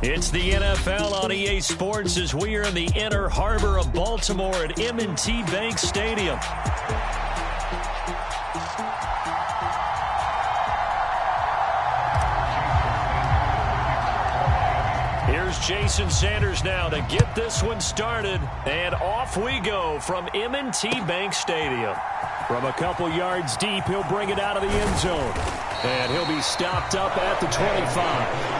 It's the NFL on EA Sports as we are in the Inner Harbor of Baltimore at M&T Bank Stadium. Here's Jason Sanders now to get this one started, and off we go from M&T Bank Stadium. From a couple yards deep, he'll bring it out of the end zone, and he'll be stopped up at the 25.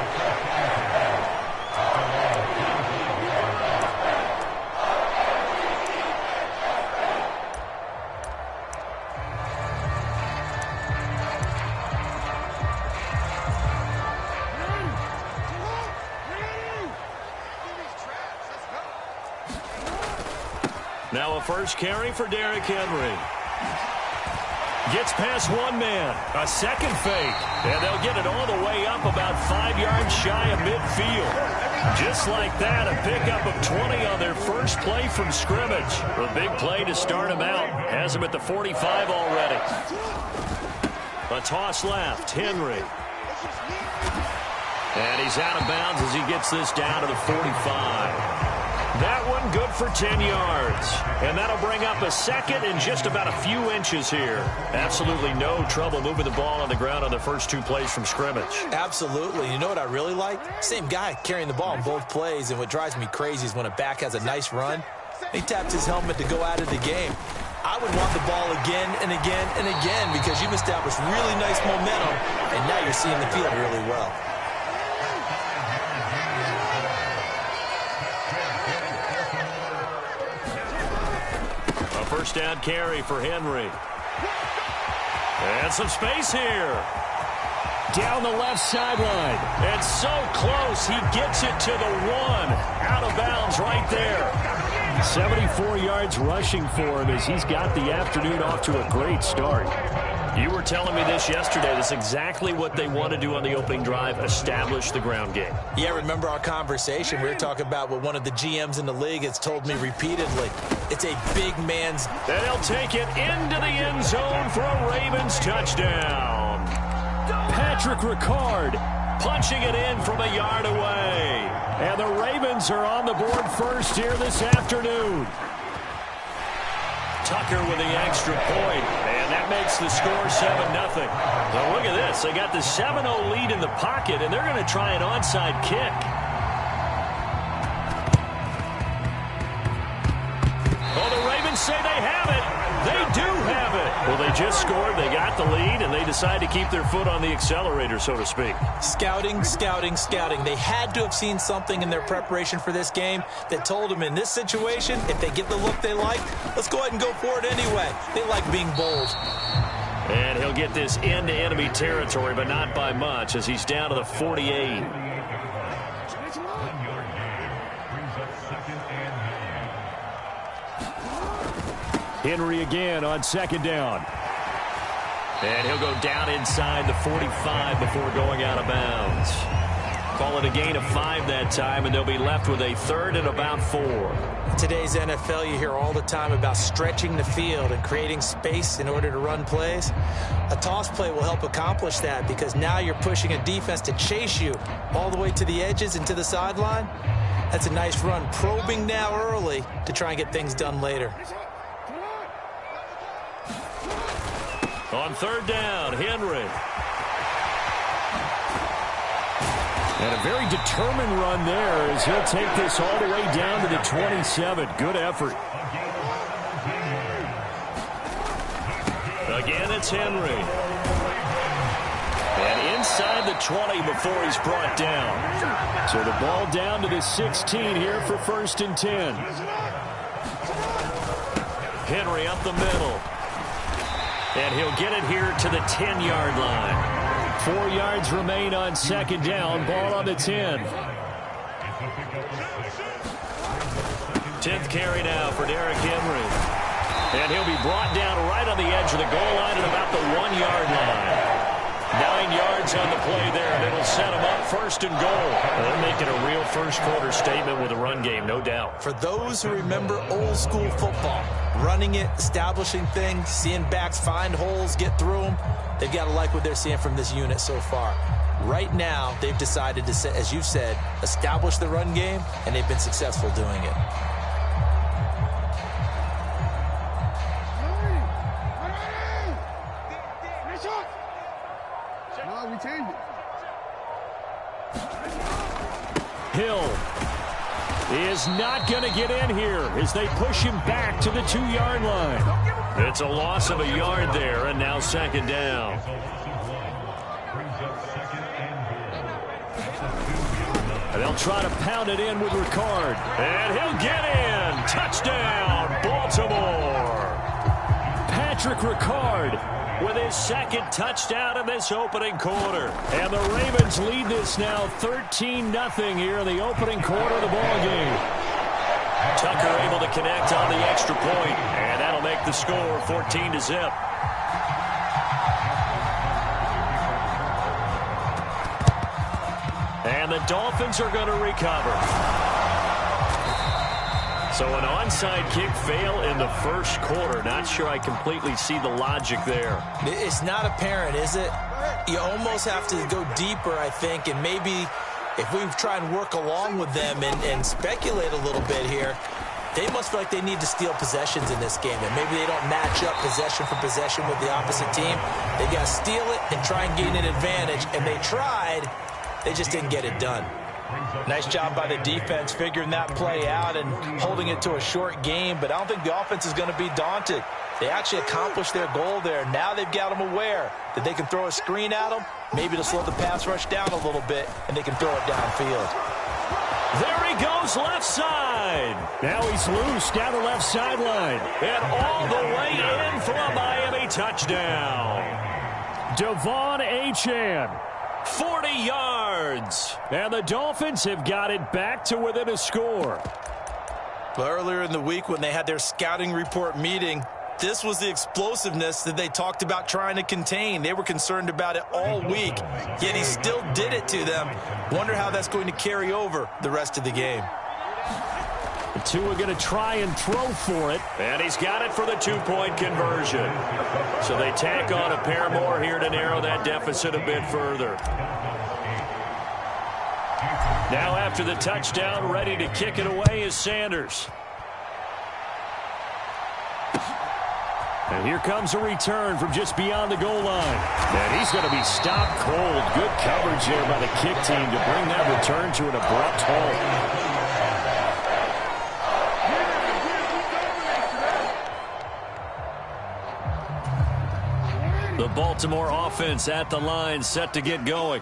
Now a first carry for Derrick Henry. Gets past one man. A second fake. And they'll get it all the way up about 5 yards shy of midfield. Just like that, a pickup of 20 on their first play from scrimmage. A big play to start him out. Has him at the 45 already. A toss left. Henry. And he's out of bounds as he gets this down to the 45. That one good for 10 yards. And that'll bring up a second and just about a few inches here. Absolutely no trouble moving the ball on the ground on the first two plays from scrimmage. Absolutely. You know what I really like? Same guy carrying the ball in both plays, and what drives me crazy is when a back has a nice run, he taps his helmet to go out of the game. I would want the ball again and again and again because you've established really nice momentum, and now you're seeing the field really well. First down carry for Henry. And some space here. Down the left sideline. And so close, he gets it to the one. Out of bounds right there. 74 yards rushing for him as he's got the afternoon off to a great start. You were telling me this yesterday. That's exactly what they want to do on the opening drive, establish the ground game. Yeah, remember our conversation? We were talking about what one of the GMs in the league has told me repeatedly. It's a big man's... And he'll take it into the end zone for a Ravens touchdown. Patrick Ricard punching it in from a yard away. And the Ravens are on the board first here this afternoon. Tucker with the extra point, and that makes the score 7-0. Now look at this. They got the 7-0 lead in the pocket, and they're going to try an onside kick. Oh, the Ravens say they have it. They do have it. Well, they just scored. They got the lead, and they decide to keep their foot on the accelerator, so to speak. Scouting, scouting, scouting. They had to have seen something in their preparation for this game that told them in this situation, if they get the look they like, let's go ahead and go for it anyway. They like being bold. And he'll get this into enemy territory, but not by much, as he's down to the 48. Henry again on second down. And he'll go down inside the 45 before going out of bounds. Call it a gain of 5 that time, and they'll be left with a third and about 4. In today's NFL, you hear all the time about stretching the field and creating space in order to run plays. A toss play will help accomplish that because now you're pushing a defense to chase you all the way to the edges and to the sideline. That's a nice run, probing now early to try and get things done later. On third down, Henry. And a very determined run there as he'll take this all the way down to the 27. Good effort. Again, it's Henry. And inside the 20 before he's brought down. So the ball down to the 16 here for first and 10. Henry up the middle. And he'll get it here to the 10-yard line. 4 yards remain on second down. Ball on the 10. 10th carry now for Derrick Henry. And he'll be brought down right on the edge of the goal line at about the 1-yard line. 9 yards on the play there, and it'll set him up first and goal. Well, they're making a real first-quarter statement with a run game, no doubt. For those who remember old-school football, running it, establishing things, seeing backs find holes, get through them, they've got to like what they're seeing from this unit so far. Right now, they've decided to, as you've said, establish the run game, and they've been successful doing it. Hill is not going to get in here as they push him back to the 2-yard line. It's a loss of a yard there, and now second down. And they'll try to pound it in with Ricard. And he'll get in. Touchdown, Baltimore. Patrick Ricard with his second touchdown in this opening quarter. And the Ravens lead this now 13-0 here in the opening quarter of the ballgame. Tucker able to connect on the extra point, and that'll make the score 14-0. And the Dolphins are going to recover. So an onside kick fail in the first quarter. Not sure I completely see the logic there. It's not apparent, is it? You almost have to go deeper, I think, and maybe if we try and work along with them and speculate a little bit here, they must feel like they need to steal possessions in this game, and maybe they don't match up possession for possession with the opposite team. They got to steal it and try and gain an advantage, and they tried. They just didn't get it done. Nice job by the defense figuring that play out and holding it to a short game, but I don't think the offense is going to be daunted. They actually accomplished their goal there. Now they've got them aware that they can throw a screen at them, maybe to slow the pass rush down a little bit, and they can throw it downfield. There he goes, left side. Now he's loose down the left sideline. And all the way in for a Miami touchdown. Devon Achane. 40 yards. And the Dolphins have got it back to within a score. Well, earlier in the week when they had their scouting report meeting, this was the explosiveness that they talked about trying to contain. They were concerned about it all week, yet he still did it to them. Wonder how that's going to carry over the rest of the game. The two are going to try and throw for it. And he's got it for the two-point conversion. So they tack on a pair more here to narrow that deficit a bit further. Now after the touchdown, ready to kick it away is Sanders. And here comes a return from just beyond the goal line. And he's going to be stopped cold. Good coverage there by the kick team to bring that return to an abrupt halt. The Baltimore offense at the line, set to get going.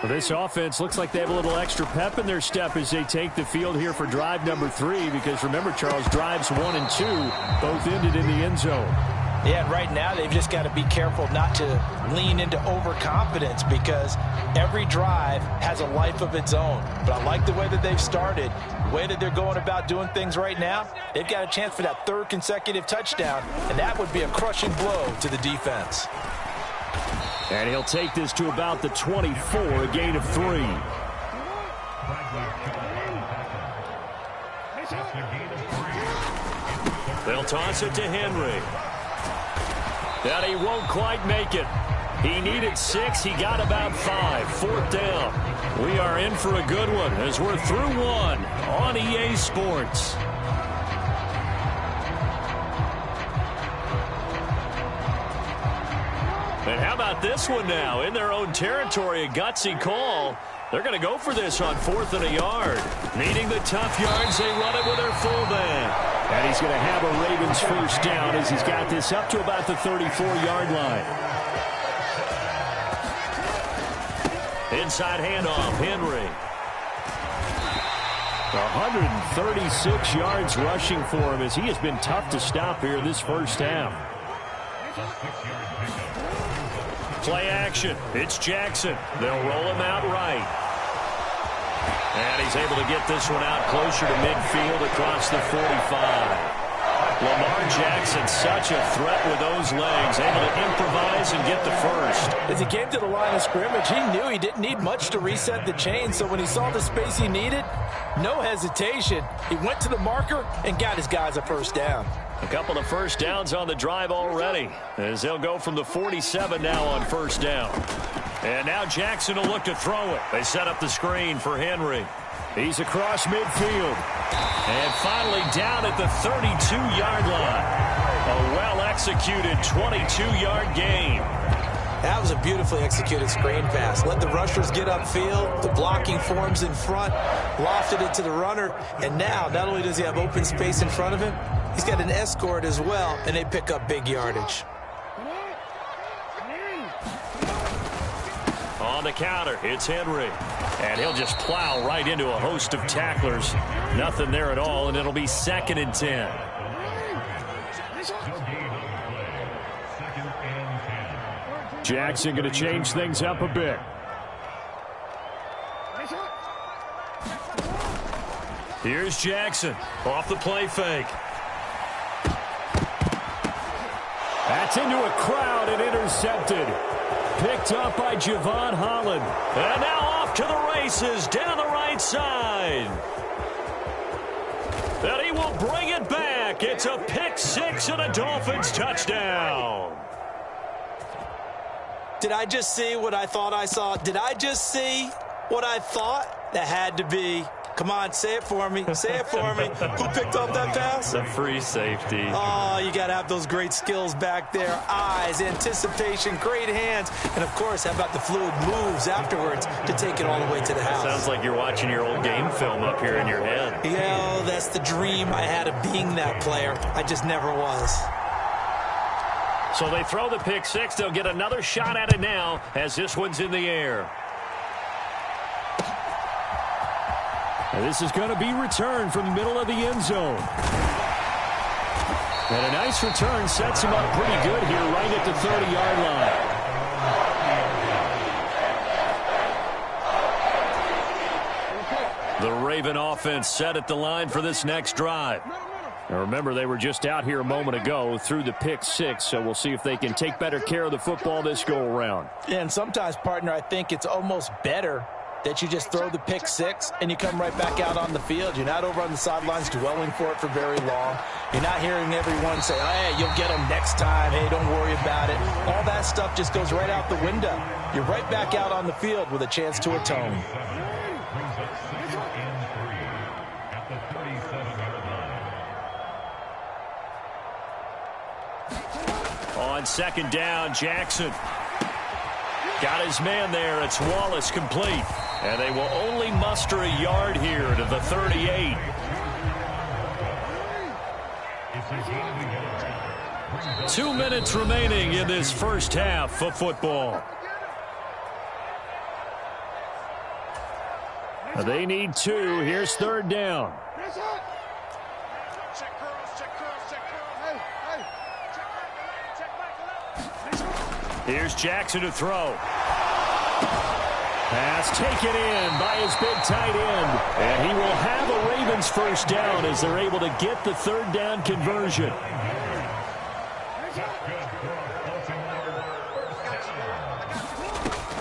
Well, this offense looks like they have a little extra pep in their step as they take the field here for drive number 3, because remember, Charles, drives 1 and 2 both ended in the end zone. Yeah, and right now they've just got to be careful not to lean into overconfidence, because every drive has a life of its own. But I like the way that they've started, the way that they're going about doing things right now. They've got a chance for that 3rd consecutive touchdown, and that would be a crushing blow to the defense. And he'll take this to about the 24, a gain of 3. They'll toss it to Henry. And he won't quite make it. He needed 6. He got about 5. 4th down. We are in for a good one as we're through 1 on EA Sports. And how about this one now? In their own territory, a gutsy call. They're going to go for this on 4th and a yard. Needing the tough yards, they run it with their fullback. And he's going to have a Ravens first down as he's got this up to about the 34-yard line. Inside handoff, Henry. 136 yards rushing for him as he has been tough to stop here this first half. Play action. It's Jackson. They'll roll him out right. And he's able to get this one out closer to midfield across the 45. Lamar Jackson, such a threat with those legs, able to improvise and get the first. As he came to the line of scrimmage, he knew he didn't need much to reset the chain, so when he saw the space he needed, no hesitation. He went to the marker and got his guys a first down. A couple of first downs on the drive already, as they'll go from the 47 now on first down. And now Jackson will look to throw it. They set up the screen for Henry. He's across midfield. And finally down at the 32-yard line. A well-executed 22-yard gain. That was a beautifully executed screen pass. Let the rushers get upfield. The blocking forms in front. Lofted it to the runner. And now, not only does he have open space in front of him, he's got an escort as well, and they pick up big yardage. On the counter, it's Henry. And he'll just plow right into a host of tacklers. Nothing there at all, and it'll be 2nd and 10. Jackson going to change things up a bit. Here's Jackson off the play fake. That's into a crowd and intercepted. Picked up by Javon Holland. And now off to the races down the right side. And he will bring it back. It's a pick six and a Dolphins touchdown. Did I just see what I thought I saw? Did I just see what I thought? That had to be. Come on, say it for me. Say it for me. Who picked up that pass? The free safety. Oh, you got to have those great skills back there. Eyes, anticipation, great hands. And, of course, how about the fluid moves afterwards to take it all the way to the house? Sounds like you're watching your old game film up here in your head. Yeah, that's the dream I had of being that player. I just never was. So they throw the pick six. They'll get another shot at it now as this one's in the air. And this is going to be returned from the middle of the end zone. And a nice return sets him up pretty good here right at the 30-yard line. The Raven offense set at the line for this next drive. Now remember, they were just out here a moment ago through the pick six, so we'll see if they can take better care of the football this go-around. Yeah, and sometimes, partner, I think it's almost better that you just throw the pick six and you come right back out on the field. You're not over on the sidelines dwelling for it for very long. You're not hearing everyone say, hey, you'll get them next time. Hey, don't worry about it. All that stuff just goes right out the window. You're right back out on the field with a chance to atone. On second down, Jackson got his man there. It's Wallace complete. And they will only muster a yard here to the 38. Two minutes remaining in this first half of football. They need two. Here's third down. Here's Jackson to throw. Pass taken in by his big tight end. And he will have a Ravens first down as they're able to get the third down conversion.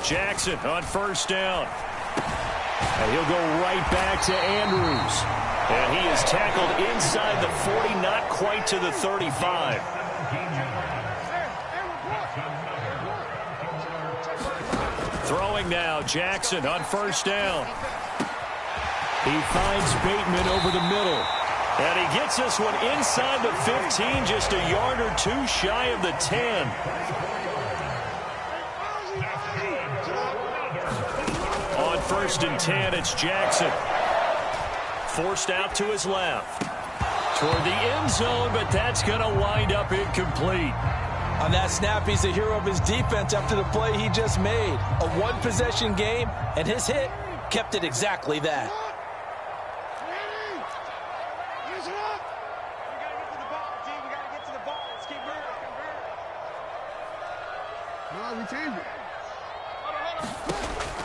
Jackson on first down. And he'll go right back to Andrews. And he is tackled inside the 40, not quite to the 35. Throwing now, Jackson on first down. He finds Bateman over the middle. And he gets this one inside the 15, just a yard or two shy of the 10. On first and 10, it's Jackson. Forced out to his left. Toward the end zone, but that's going to wind up incomplete. On that snap, he's the hero of his defense after the play he just made. A one-possession game, and his hit kept it exactly that.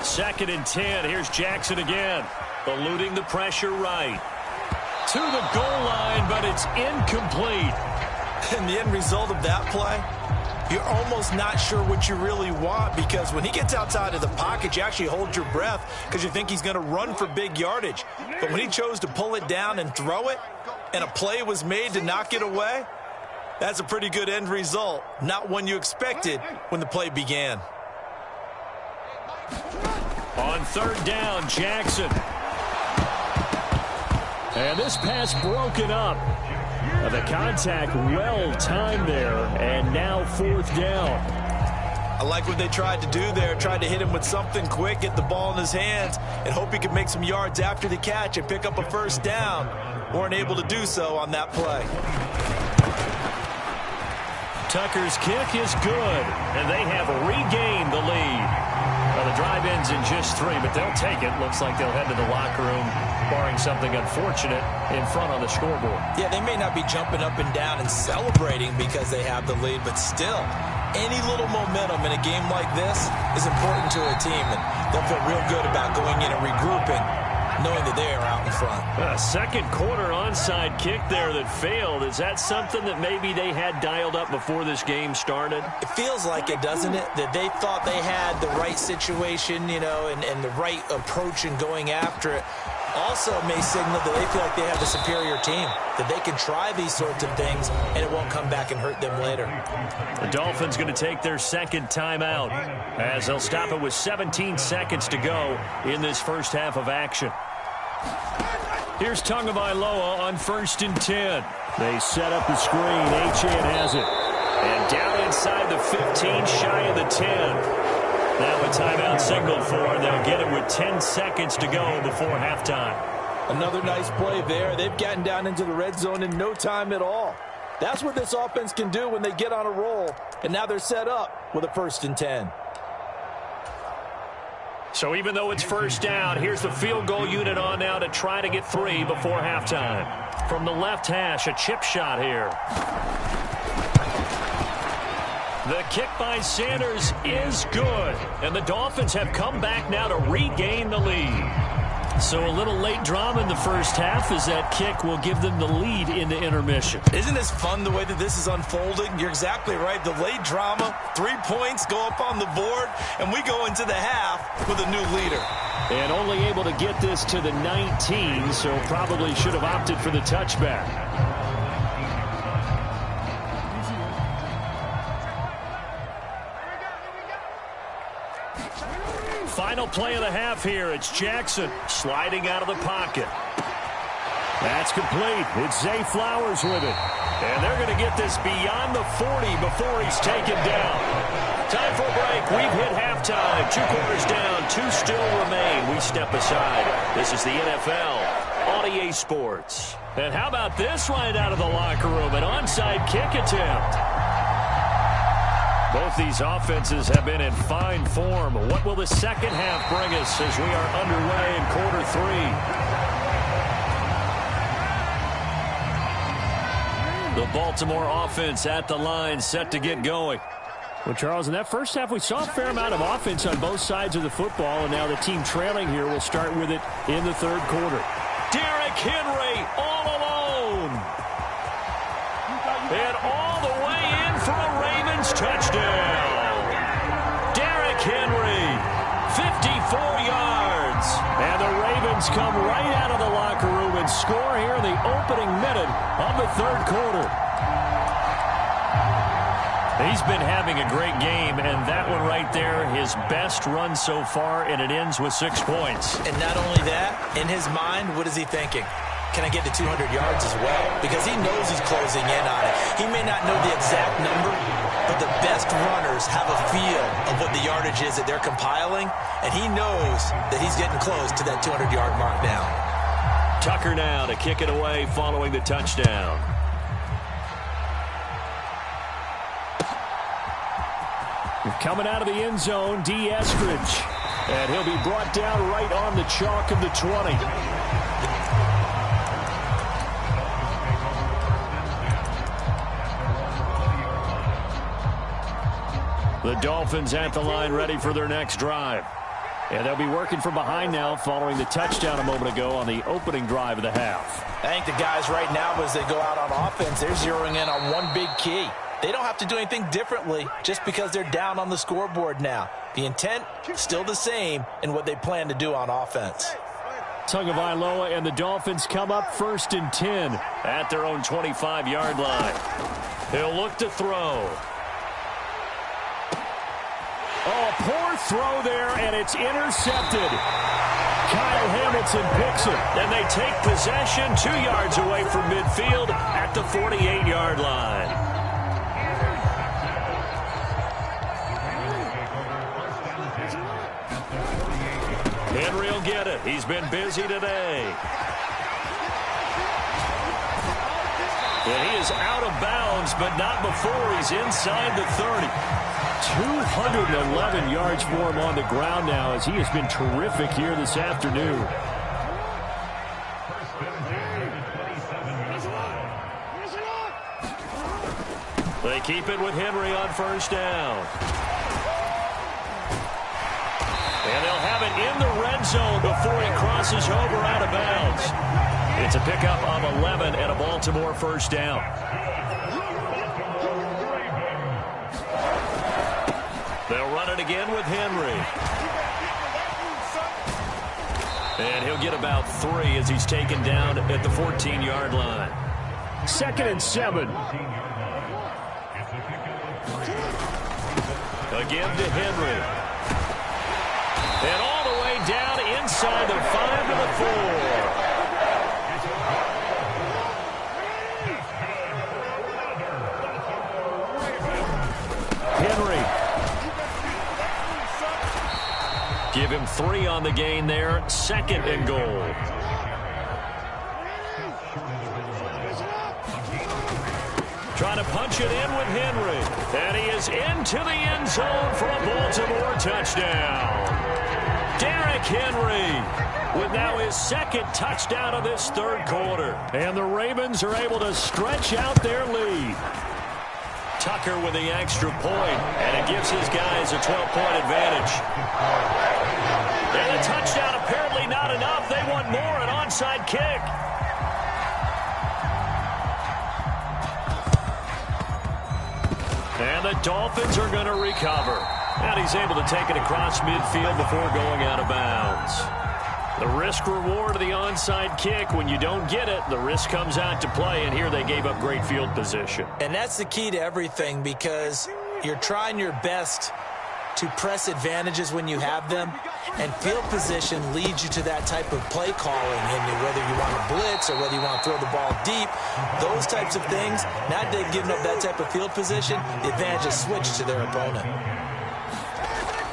Second and 10. Here's Jackson again. Eluding the pressure right. To the goal line, but it's incomplete. And the end result of that play, you're almost not sure what you really want, because when he gets outside of the pocket, you actually hold your breath because you think he's going to run for big yardage. But when he chose to pull it down and throw it, and a play was made to knock it away, that's a pretty good end result. Not one you expected when the play began. On third down, Jackson. And this pass broken up. The contact well timed there, and now fourth down. I like what they tried to do there. Tried to hit him with something quick, get the ball in his hands, and hope he could make some yards after the catch and pick up a first down. Weren't able to do so on that play. Tucker's kick is good, and they have regained the lead. Well, the drive ends in just 3, but they'll take it. Looks like they'll head to the locker room, barring something unfortunate in front on the scoreboard. Yeah, they may not be jumping up and down and celebrating because they have the lead, but still, any little momentum in a game like this is important to a team, and they'll feel real good about going in and regrouping, knowing that they are out in front. A second quarter onside kick there that failed. Is that something that maybe they had dialed up before this game started? It feels like it, doesn't it? That they thought they had the right situation, you know, and the right approach in going after it. Also may signal that they feel like they have the superior team, that they can try these sorts of things and it won't come back and hurt them later. The Dolphins going to take their second timeout as they'll stop it with 17 seconds to go in this first half of action. Here's Tagovailoa on 1st and 10. They set up the screen. Achane has it. And down inside the 15, shy of the 10. Now a timeout signaled for. They'll get it with 10 seconds to go before halftime. Another nice play there. They've gotten down into the red zone in no time at all. That's what this offense can do when they get on a roll. And now they're set up with a 1st and 10. So even though it's first down, here's the field goal unit on now to try to get 3 before halftime. From the left hash, a chip shot here. The kick by Sanders is good. And the Dolphins have come back now to regain the lead. So a little late drama in the first half as that kick will give them the lead into intermission. Isn't this fun the way that this is unfolding? You're exactly right. The late drama, 3 points go up on the board, and we go into the half with a new leader. And only able to get this to the 19, so probably should have opted for the touchback. Final play of the half here. It's Jackson sliding out of the pocket. That's complete. It's Zay Flowers with it. And they're going to get this beyond the 40 before he's taken down. Time for a break. We've hit halftime. 2 quarters down. 2 still remain. We step aside. This is the NFL on EA Sports. And how about this right out of the locker room? An onside kick attempt. Both these offenses have been in fine form. What will the second half bring us as we are underway in quarter 3? The Baltimore offense at the line, set to get going. Well, Charles, in that first half, we saw a fair amount of offense on both sides of the football, and now the team trailing here will start with it in the third quarter. Derrick Henry all alone. And all the way in for a Ravens touchdown. Derrick Henry, 54 yards. And the Ravens come right out of the locker room and score here in the opening minute of the third quarter. He's been having a great game, and that one right there, his best run so far, and it ends with 6 points. And not only that, in his mind, what is he thinking? Can I get to 200 yards as well? Because he knows he's closing in on it. He may not know the exact number, but the best runners have a feel of what the yardage is that they're compiling, and he knows that he's getting close to that 200-yard mark now. Tucker now to kick it away following the touchdown. Coming out of the end zone, D. Eskridge. And he'll be brought down right on the chalk of the 20. The Dolphins at the line ready for their next drive. And they'll be working from behind now following the touchdown a moment ago on the opening drive of the half. I think the guys right now, as they go out on offense, they're zeroing in on one big key. They don't have to do anything differently just because they're down on the scoreboard now. The intent, still the same in what they plan to do on offense. Tagovailoa and the Dolphins come up 1st and 10 at their own 25-yard line. He'll look to throw. Oh, a poor throw there, and it's intercepted. Kyle Hamilton picks it. And they take possession 2 yards away from midfield at the 48-yard line. Henry will get it. He's been busy today. And he is out of bounds, but not before he's inside the 30. 211 yards for him on the ground now as he has been terrific here this afternoon. They keep it with Henry on first down. And they'll have it in the red zone before he crosses over out of bounds. It's a pickup of 11 and a Baltimore first down. They'll run it again with Henry. And he'll get about 3 as he's taken down at the 14-yard line. 2nd and 7. Again to Henry. And all the way down inside the 5 to the 4. Henry. Give him 3 on the gain there. 2nd and goal. Trying to punch it in with Henry. And he is into the end zone for a Baltimore touchdown. Derrick Henry with now his 2nd touchdown of this 3rd quarter. And the Ravens are able to stretch out their lead. Tucker with the extra point, and it gives his guys a 12-point advantage. And a touchdown apparently not enough. They want more, an onside kick. And the Dolphins are going to recover. And he's able to take it across midfield before going out of bounds. The risk-reward of the onside kick, when you don't get it, the risk comes out to play, and here they gave up great field position. And that's the key to everything, because you're trying your best to press advantages when you have them, and field position leads you to that type of play calling, and whether you want to blitz or whether you want to throw the ball deep, those types of things. Now they've given up that type of field position, the advantage is switched to their opponent.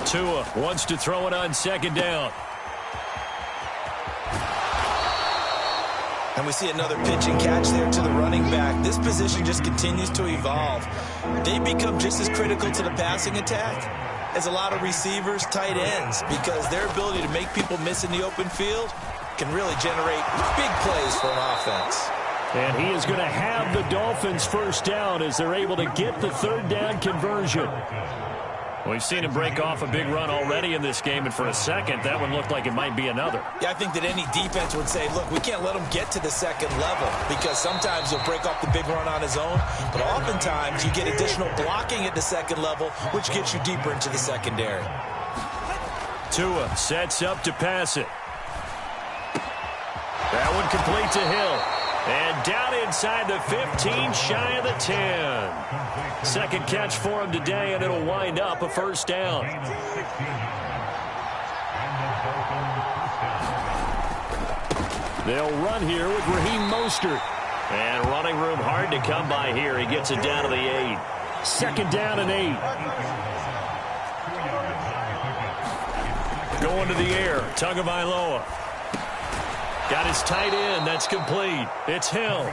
Tua wants to throw it on 2nd down. And we see another pitch and catch there to the running back. This position just continues to evolve. They become just as critical to the passing attack as a lot of receivers, tight ends, because their ability to make people miss in the open field can really generate big plays for an offense. And he is going to have the Dolphins first down as they're able to get the 3rd down conversion. We've seen him break off a big run already in this game, and for a second, that one looked like it might be another. Yeah, I think that any defense would say, look, we can't let him get to the 2nd level, because sometimes he'll break off the big run on his own, but oftentimes you get additional blocking at the 2nd level, which gets you deeper into the secondary. Tua sets up to pass it. That one complete to Hill. And down inside the 15, shy of the 10. 2nd catch for him today, and it'll wind up a first down. They'll run here with Raheem Mostert. And running room hard to come by here. He gets it down to the 8. 2nd down and 8. Going to the air. Tagovailoa. Got his tight end. That's complete. It's Hill.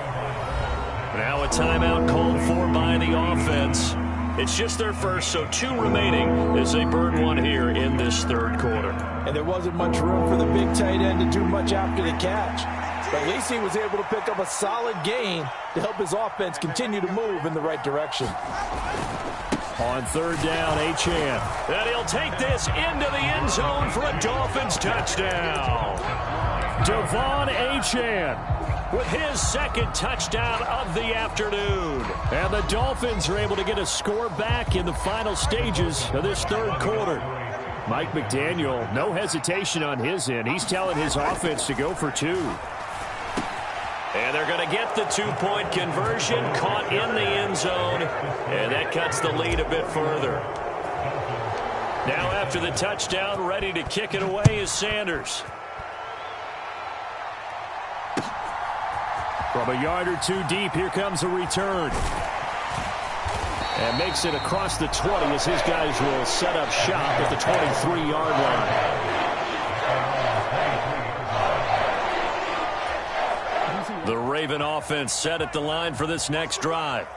Now a timeout called for by the offense. It's just their first, so 2 remaining as they burn one here in this 3rd quarter. And there wasn't much room for the big tight end to do much after the catch. But at least he was able to pick up a solid gain to help his offense continue to move in the right direction. On 3rd down, Achane. And he'll take this into the end zone for a Dolphins touchdown. Devon Achane with his 2nd touchdown of the afternoon. And the Dolphins are able to get a score back in the final stages of this 3rd quarter. Mike McDaniel, no hesitation on his end. He's telling his offense to go for 2. And they're going to get the 2-point conversion, caught in the end zone, and that cuts the lead a bit further. Now after the touchdown, ready to kick it away is Sanders. From a yard or two deep, here comes a return. And makes it across the 20 as his guys will set up shop at the 23-yard line. The Raven offense set at the line for this next drive.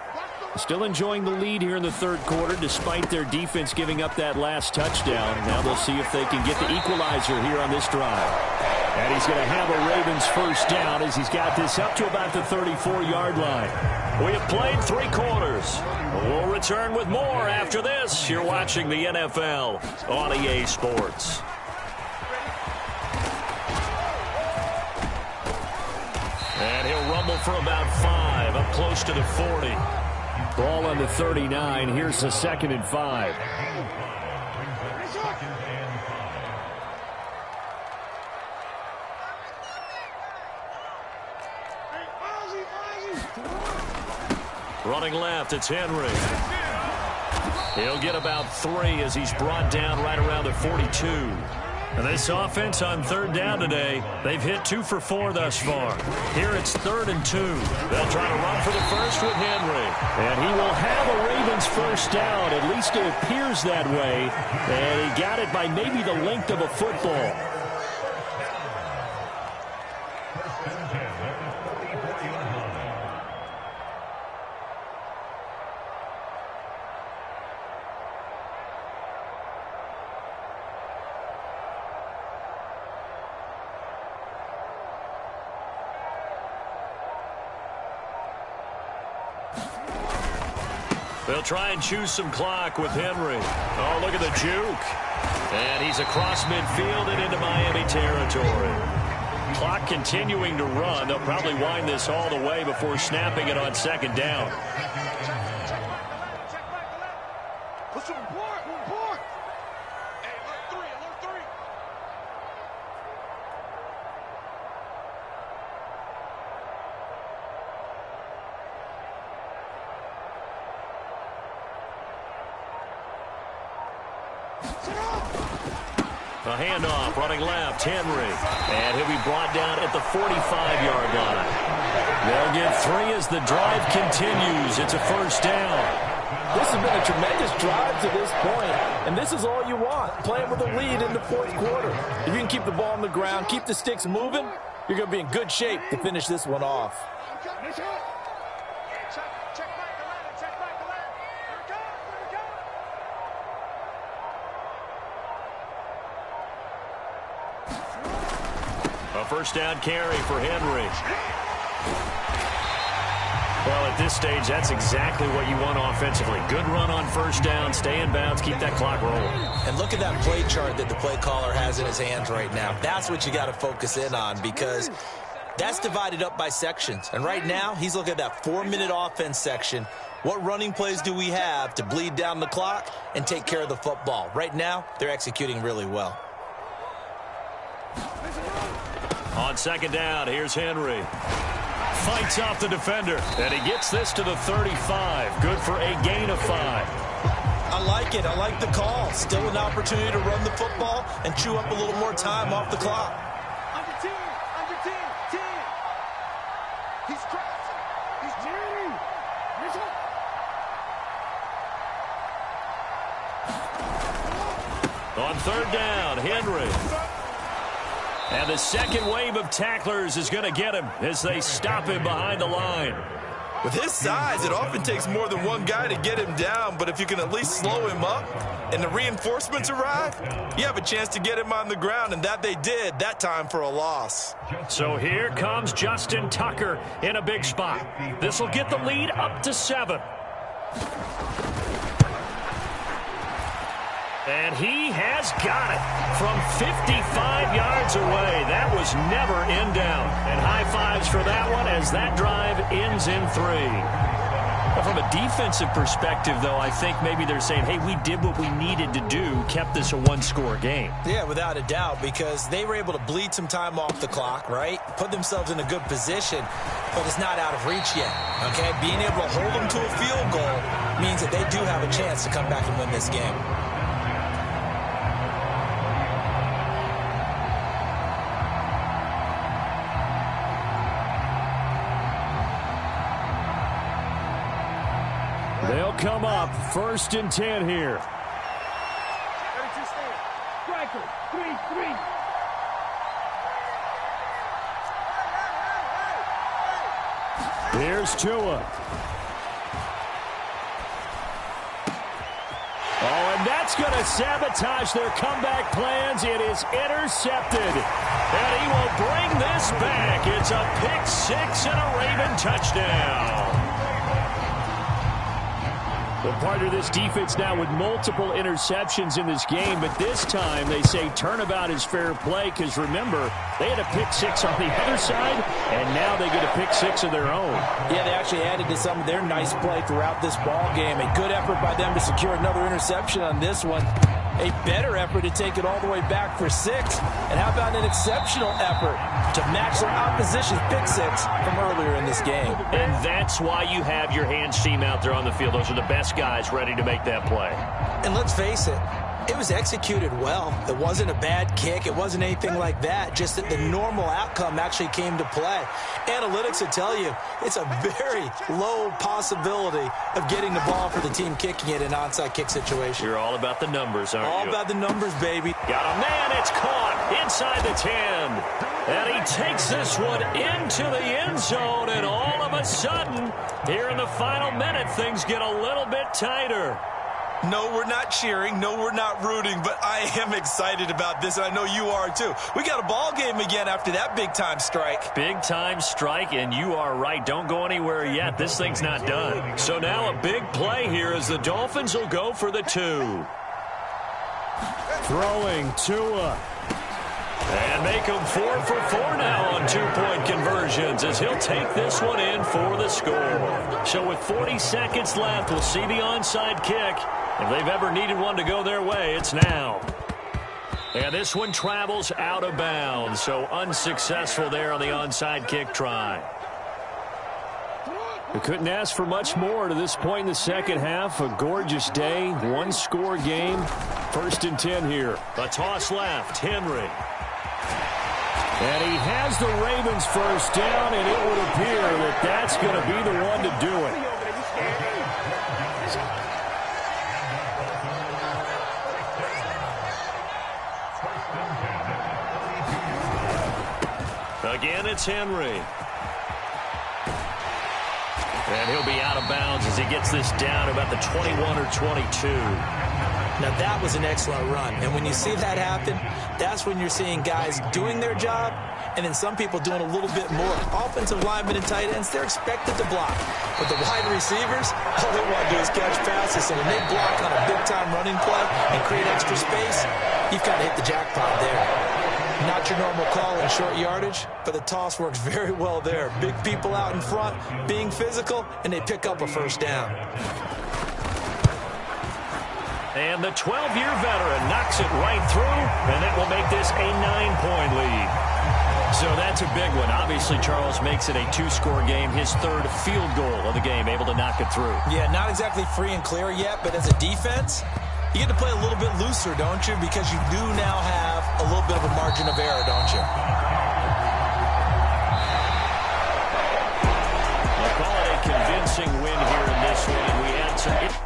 Still enjoying the lead here in the third quarter despite their defense giving up that last touchdown. Now they'll see if they can get the equalizer here on this drive. And he's going to have a Ravens first down as he's got this up to about the 34-yard line. We have played 3 quarters. We'll return with more after this. You're watching the NFL on EA Sports. And he'll rumble for about 5, up close to the 40. Ball on the 39. Here's the 2nd and 5. Running left, it's Henry. He'll get about 3 as he's brought down right around the 42. And this offense on 3rd down today, they've hit 2 for 4 thus far. Here it's 3rd and 2. They'll try to run for the first with Henry. And he will have a Ravens first down. At least it appears that way. And he got it by maybe the length of a football. They'll try and choose some clock with Henry. Oh, look at the juke. And he's across midfield and into Miami territory. Clock continuing to run. They'll probably wind this all the way before snapping it on 2nd down. A handoff, running left, Henry. And he'll be brought down at the 45-yard line. They'll get 3 as the drive continues. It's a first down. This has been a tremendous drive to this point, and this is all you want, playing with a lead in the 4th quarter. If you can keep the ball on the ground, keep the sticks moving, you're going to be in good shape to finish this one off. A first down carry for Henry. Well, at this stage, that's exactly what you want offensively. Good run on first down, stay in bounds, keep that clock rolling. And look at that play chart that the play caller has in his hands right now. That's what you got to focus in on because that's divided up by sections. And right now, he's looking at that 4-minute offense section. What running plays do we have to bleed down the clock and take care of the football? Right now, they're executing really well. On 2nd down, here's Henry. Fights off the defender, and he gets this to the 35. Good for a gain of 5. I like it. I like the call. Still an opportunity to run the football and chew up a little more time off the clock. Under 10. He's crossing. He's turning. On 3rd down, Henry. And the second wave of tacklers is going to get him as they stop him behind the line. With his size, it often takes more than one guy to get him down, but if you can at least slow him up and the reinforcements arrive, you have a chance to get him on the ground, and that they did that time for a loss. So here comes Justin Tucker in a big spot. This will get the lead up to 7. And he has got it from 55 yards away. That was never in down. And high fives for that one as that drive ends in 3. From a defensive perspective, though, I think maybe they're saying, hey, we did what we needed to do, kept this a 1-score game. Yeah, without a doubt, because they were able to bleed some time off the clock, right? Put themselves in a good position, but it's not out of reach yet, okay? Being able to hold them to a field goal means that they do have a chance to come back and win this game. come up. 1st and 10 here. Striker, 3-3. Here's Tua. Oh, and that's going to sabotage their comeback plans. It is intercepted. And he will bring this back. It's a pick-6 and a Raven touchdown. Well, part of this defense now with multiple interceptions in this game, but this time they say turnabout is fair play because, remember, they had a pick-6 on the other side, and now they get a pick-6 of their own. Yeah, they actually added to some of their nice play throughout this ball game. A good effort by them to secure another interception on this one. A better effort to take it all the way back for 6. And how about an exceptional effort to match their opposition's pick-6 from earlier in this game? And that's why you have your hands team out there on the field. Those are the best guys ready to make that play. And let's face it, it was executed well. It wasn't a bad kick. It wasn't anything like that. Just that the normal outcome actually came to play. Analytics will tell you it's a very low possibility of getting the ball for the team kicking it in an onside kick situation. You're all about the numbers, aren't you? All about the numbers, baby. Got a man. It's caught inside the 10. And he takes this one into the end zone. And all of a sudden, here in the final minute, things get a little bit tighter. No, we're not cheering. No, we're not rooting, but I am excited about this, and I know you are too. We got a ball game again after that big-time strike. Big-time strike, and you are right. Don't go anywhere yet. This thing's not done. So now a big play here as the Dolphins will go for the 2. Throwing Tua. And make him 4 for 4 now on 2-point conversions as he'll take this one in for the score. So with 40 seconds left, we'll see the onside kick. If they've ever needed one to go their way, it's now. And this one travels out of bounds, so unsuccessful there on the onside kick try. We couldn't ask for much more to this point in the second half. A gorgeous day, one-score game. 1st and 10 here. A toss left, Henry. And he has the Ravens first down, and it would appear that that's going to be the one to do it. Again, it's Henry. And he'll be out of bounds as he gets this down about the 21 or 22. Now, that was an excellent run. And when you see that happen, that's when you're seeing guys doing their job and then some people doing a little bit more. Offensive linemen and tight ends, they're expected to block. But the wide receivers, all they want to do is catch passes. And when they block on a big-time running play and create extra space, you've kind of hit the jackpot there. Not your normal call in short yardage, but the toss works very well there. Big people out in front, being physical, and they pick up a first down. And the 12-year veteran knocks it right through, and that will make this a 9-point lead. So that's a big one. Obviously, Charles makes it a 2-score game, his 3rd field goal of the game, able to knock it through. Yeah, not exactly free and clear yet, but as a defense, you get to play a little bit looser, don't you? Because you do now have a little bit of a margin of error, don't you? I'll call it a convincing win here in this one. We had some...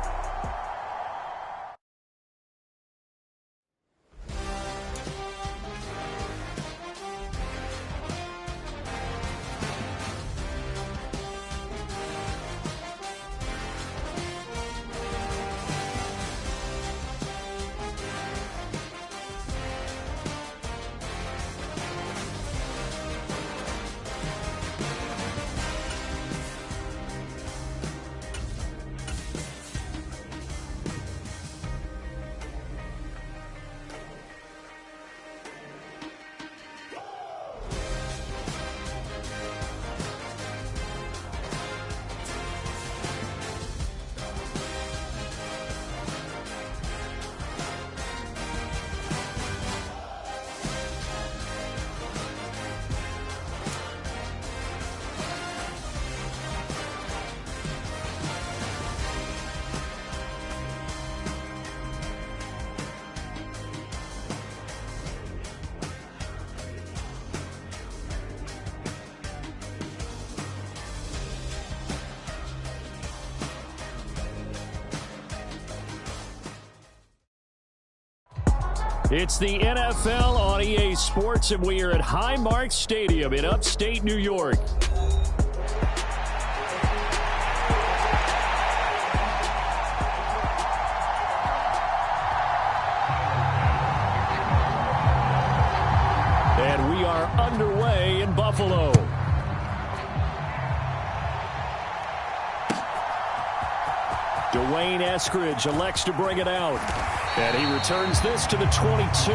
It's the NFL on EA Sports, and we are at Highmark Stadium in upstate New York. And we are underway in Buffalo. Dwayne Eskridge elects to bring it out. And he returns this to the 22.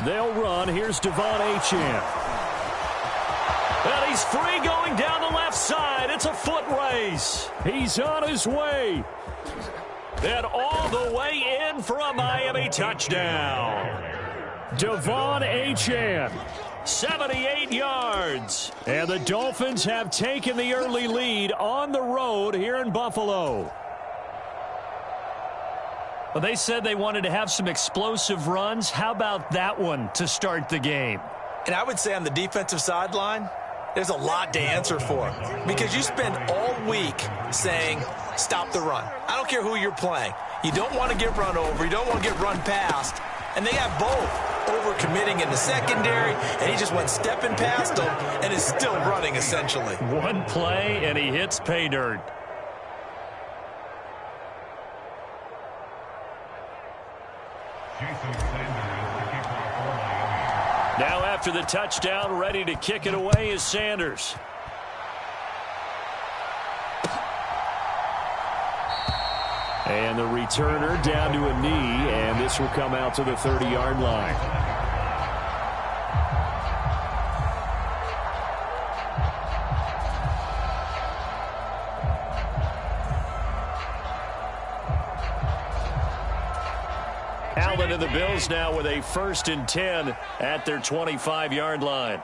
They'll run. Here's Devon Achane. And he's free going down the left side. It's a foot race. He's on his way. And all the way in for a Miami touchdown. Devon Achane, 78 yards. And the Dolphins have taken the early lead on the road here in Buffalo. Well, they said they wanted to have some explosive runs. How about that one to start the game? And I would say on the defensive sideline, there's a lot to answer for. Because you spend all week saying, stop the run. I don't care who you're playing. You don't want to get run over. You don't want to get run past. And they got both. Over-committing in the secondary, and he just went stepping past them and is still running, essentially. One play, and he hits pay dirt. Now after the touchdown, ready to kick it away is Sanders. And the returner down to a knee, and this will come out to the 30-yard line. Allen and the Bills now with a 1st and 10 at their 25-yard line.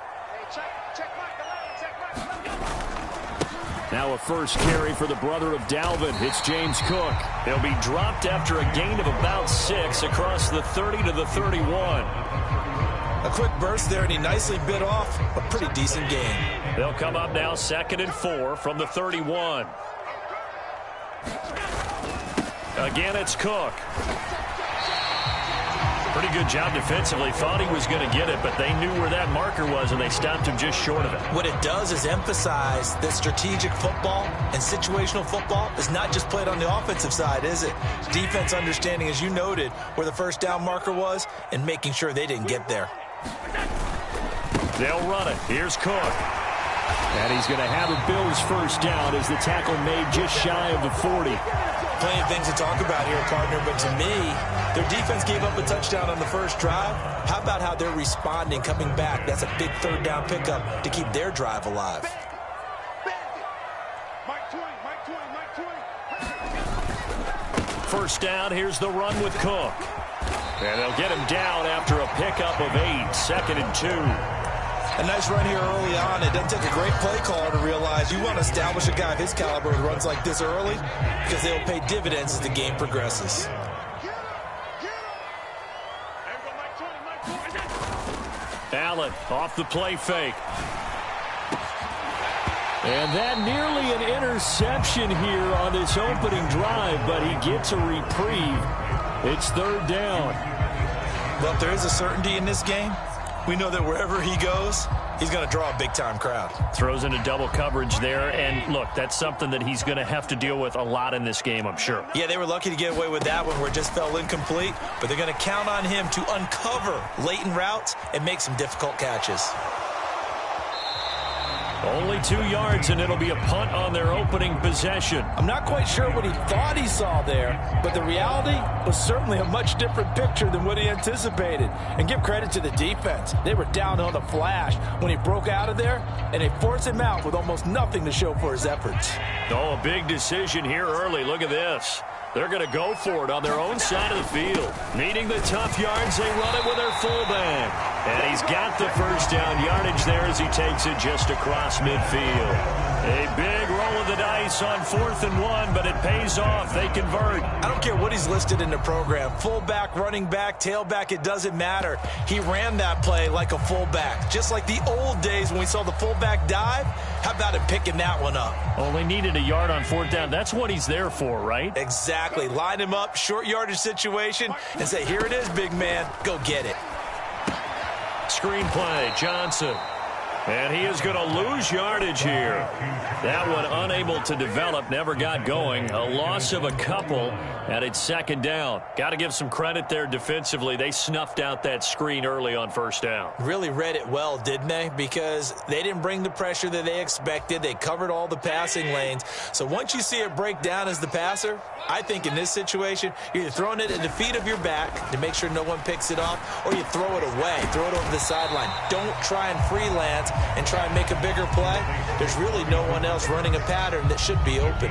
Now a first carry for the brother of Dalvin. It's James Cook. He'll be dropped after a gain of about 6 across the 30 to the 31. A quick burst there, and he nicely bit off a pretty decent gain. They'll come up now 2nd and 4 from the 31. Again, it's Cook. Pretty good job defensively. Thought he was going to get it, but they knew where that marker was, and they stopped him just short of it. What it does is emphasize that strategic football and situational football is not just played on the offensive side, is it? Defense understanding, as you noted, where the first down marker was and making sure they didn't get there. They'll run it. Here's Cook. And he's going to have a Bills first down as the tackle made just shy of the 40. Plenty of things to talk about here, partner, but to me, their defense gave up a touchdown on the first drive. How about how they're responding, coming back? That's a big 3rd down pickup to keep their drive alive. First down, here's the run with Cook. And they'll get him down after a pickup of 8, 2nd and 2. A nice run here early on. It doesn't take a great play caller to realize you want to establish a guy of his caliber who runs like this early because they'll pay dividends as the game progresses. Allen off the play fake. And that nearly an interception here on this opening drive, but he gets a reprieve. It's 3rd down. Well, if there is a certainty in this game, we know that wherever he goes, he's going to draw a big-time crowd. Throws into double coverage there, and look, that's something that he's going to have to deal with a lot in this game, I'm sure. Yeah, they were lucky to get away with that one where it just fell incomplete, but they're going to count on him to uncover latent routes and make some difficult catches. Only 2 yards, and it'll be a punt on their opening possession. I'm not quite sure what he thought he saw there, but the reality was certainly a much different picture than what he anticipated. And give credit to the defense. They were down on the flash when he broke out of there, and they forced him out with almost nothing to show for his efforts. Oh, a big decision here early. Look at this. They're going to go for it on their own side of the field. Needing the tough yards, they run it with their fullback. And he's got the first down yardage there as he takes it just across midfield. A big roll of the dice on 4th and 1, but it pays off. They convert. I don't care what he's listed in the program. Fullback, running back, tailback, it doesn't matter. He ran that play like a fullback. Just like the old days when we saw the fullback dive. How about him picking that one up? Only needed a yard on 4th down. That's what he's there for, right? Exactly. Line him up, short yardage situation, and say, here it is, big man. Go get it. Screenplay, Johnson. And he is going to lose yardage here. That one unable to develop, never got going. A loss of a couple, and it's 2nd down. Got to give some credit there defensively. They snuffed out that screen early on 1st down. Really read it well, didn't they? Because they didn't bring the pressure that they expected. They covered all the passing lanes. So once you see it break down as the passer, I think in this situation, you're either throwing it at the feet of your back to make sure no one picks it off, or you throw it away, throw it over the sideline. Don't try and freelance and try and make a bigger play. There's really no one else running a pattern that should be open.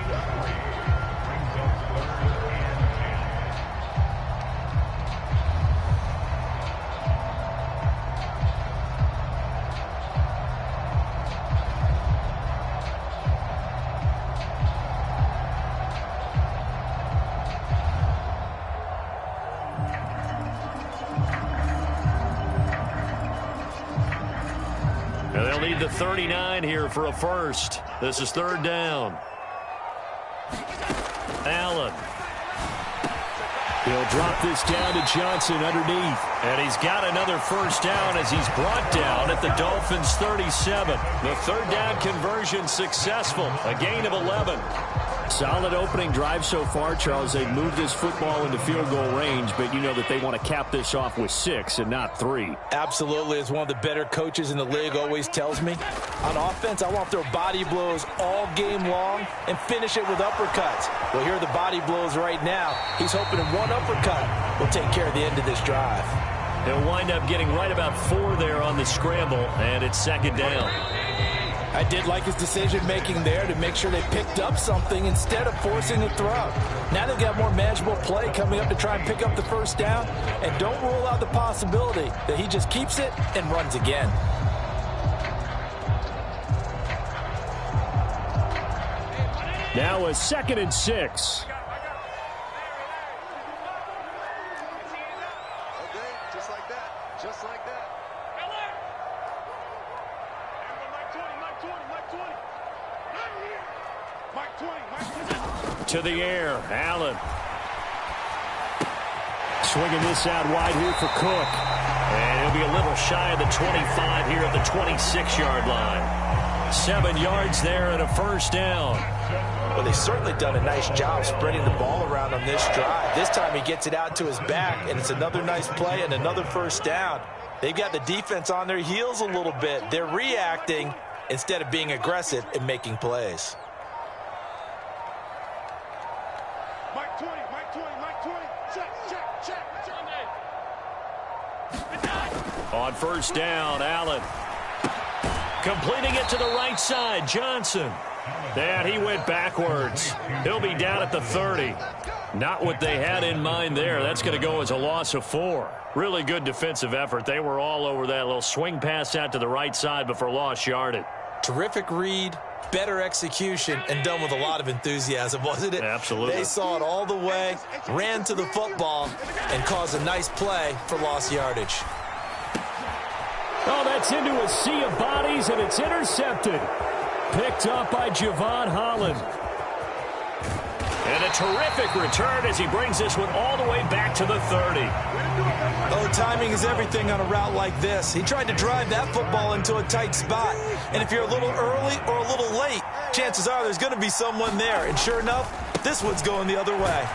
And they'll need the 39 here for a first. This is 3rd down. Allen. He'll drop this down to Johnson underneath. And he's got another first down as he's brought down at the Dolphins' 37. The 3rd down conversion successful. A gain of 11. Solid opening drive so far, Charles. They've moved this football into field goal range, but you know that they want to cap this off with 6 and not 3. Absolutely. As one of the better coaches in the league always tells me, on offense, I want to throw body blows all game long and finish it with uppercuts. Well, here are the body blows right now. He's hoping in one uppercut will take care of the end of this drive. He'll wind up getting right about 4 there on the scramble, and it's 2nd down. I did like his decision-making there to make sure they picked up something instead of forcing the throw. Now they've got more manageable play coming up to try and pick up the first down, and don't rule out the possibility that he just keeps it and runs again. Now a 2nd and 6. To the air, Allen. Swinging this out wide here for Cook. And he'll be a little shy of the 25 here at the 26-yard line. 7 yards there and a first down. Well, they've certainly done a nice job spreading the ball around on this drive. This time he gets it out to his back, and it's another nice play and another first down. They've got the defense on their heels a little bit. They're reacting instead of being aggressive and making plays. On first down, Allen. Completing it to the right side, Johnson. And he went backwards. He'll be down at the 30. Not what they had in mind there. That's going to go as a loss of 4. Really good defensive effort. They were all over that little swing pass out to the right side before lost yardage. Terrific read, better execution, and done with a lot of enthusiasm, wasn't it? Absolutely. They saw it all the way, ran to the football, and caused a nice play for lost yardage. Oh, that's into a sea of bodies, and it's intercepted. Picked up by Javon Holland. And a terrific return as he brings this one all the way back to the 30. Oh, timing is everything on a route like this. He tried to drive that football into a tight spot. And if you're a little early or a little late, chances are there's going to be someone there. And sure enough, this one's going the other way.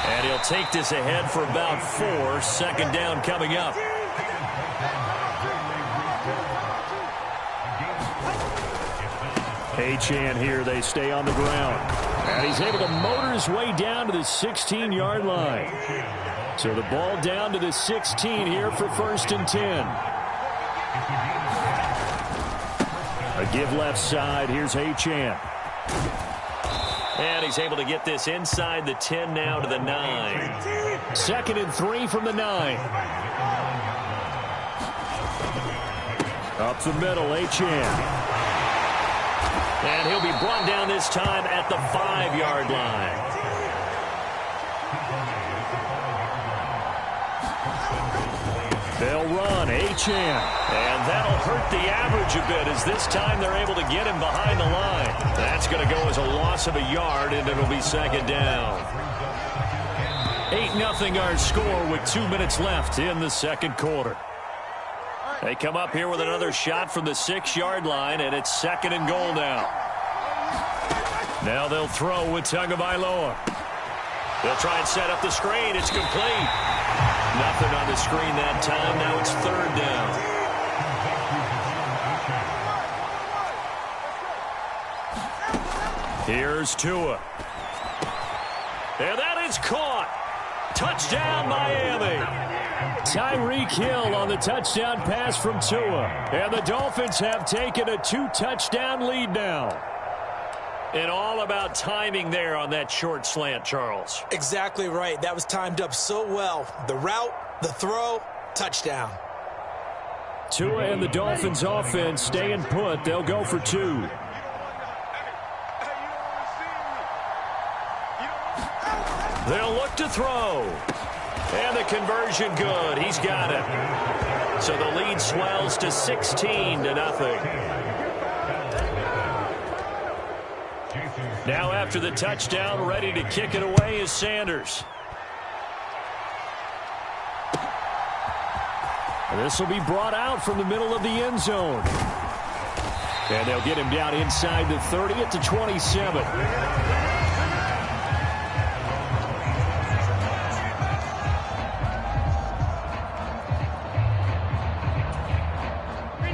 And he'll take this ahead for about 4. 2nd down coming up. Achane here. They stay on the ground. And he's able to motor his way down to the 16-yard line. So the ball down to the 16 here for 1st and 10. A give left side. Here's Achane. And he's able to get this inside the 10 now to the 9. 2nd and 3 from the 9. Up the middle, Achane. And he'll be brought down this time at the 5-yard line. They'll run, Achane. And that'll hurt the average a bit as this time they're able to get him behind the line. That's going to go as a loss of a yard, and it'll be 2nd down. 8-0 our score with 2 minutes left in the 2nd quarter. They come up here with another shot from the 6-yard line, and it's 2nd and goal now. Now they'll throw with Tagovailoa. They'll try and set up the screen. It's complete. Nothing on the screen that time. Now it's 3rd down. Here's Tua. And that is caught. Touchdown, Miami. Tyreek Hill on the touchdown pass from Tua. And the Dolphins have taken a 2-touchdown lead now. And all about timing there on that short slant, Charles. Exactly right. That was timed up so well. The route, the throw, touchdown. Tua and the Dolphins offense staying put. They'll go for 2. They'll look to throw. And the conversion good. He's got it. So the lead swells to 16-0. Now after the touchdown, ready to kick it away is Sanders. This will be brought out from the middle of the end zone. And they'll get him down inside the 30 at the 27.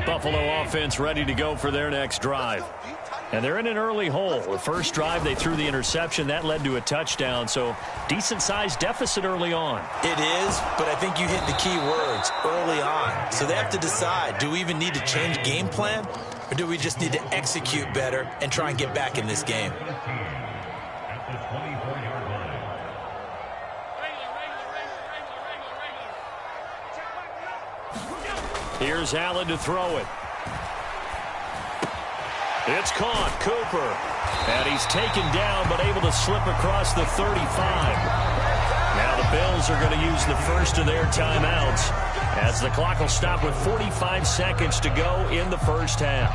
Buffalo offense ready to go for their next drive. And they're in an early hole. The first drive, they threw the interception. That led to a touchdown, so decent-sized deficit early on. It is, but I think you hit the key words, early on. So they have to decide, do we even need to change game plan, or do we just need to execute better and try and get back in this game? Here's Allen to throw it. It's caught, Cooper. And he's taken down, but able to slip across the 35. Now the Bills are going to use the first of their timeouts as the clock will stop with 45 seconds to go in the first half.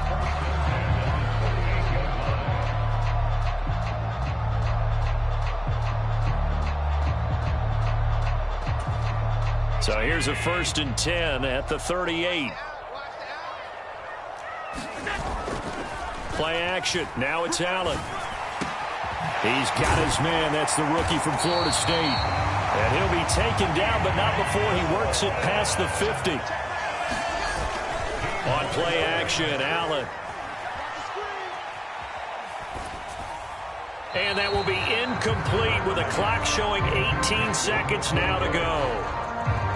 So here's a 1st and 10 at the 38. Play action. Now it's Allen. He's got his man. That's the rookie from Florida State. And he'll be taken down, but not before he works it past the 50. On play action, Allen. And that will be incomplete with a clock showing 18 seconds now to go.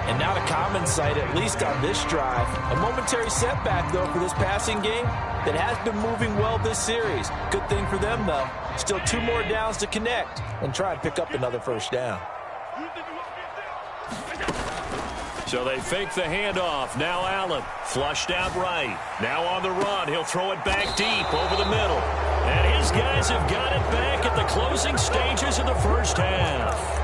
And not a common sight, at least on this drive. A momentary setback, though, for this passing game that has been moving well this series. Good thing for them, though. Still 2 more downs to connect and try and pick up another first down. So they fake the handoff. Now Allen flushed out right. Now on the run. He'll throw it back deep over the middle. And his guys have got it back at the closing stages of the first half.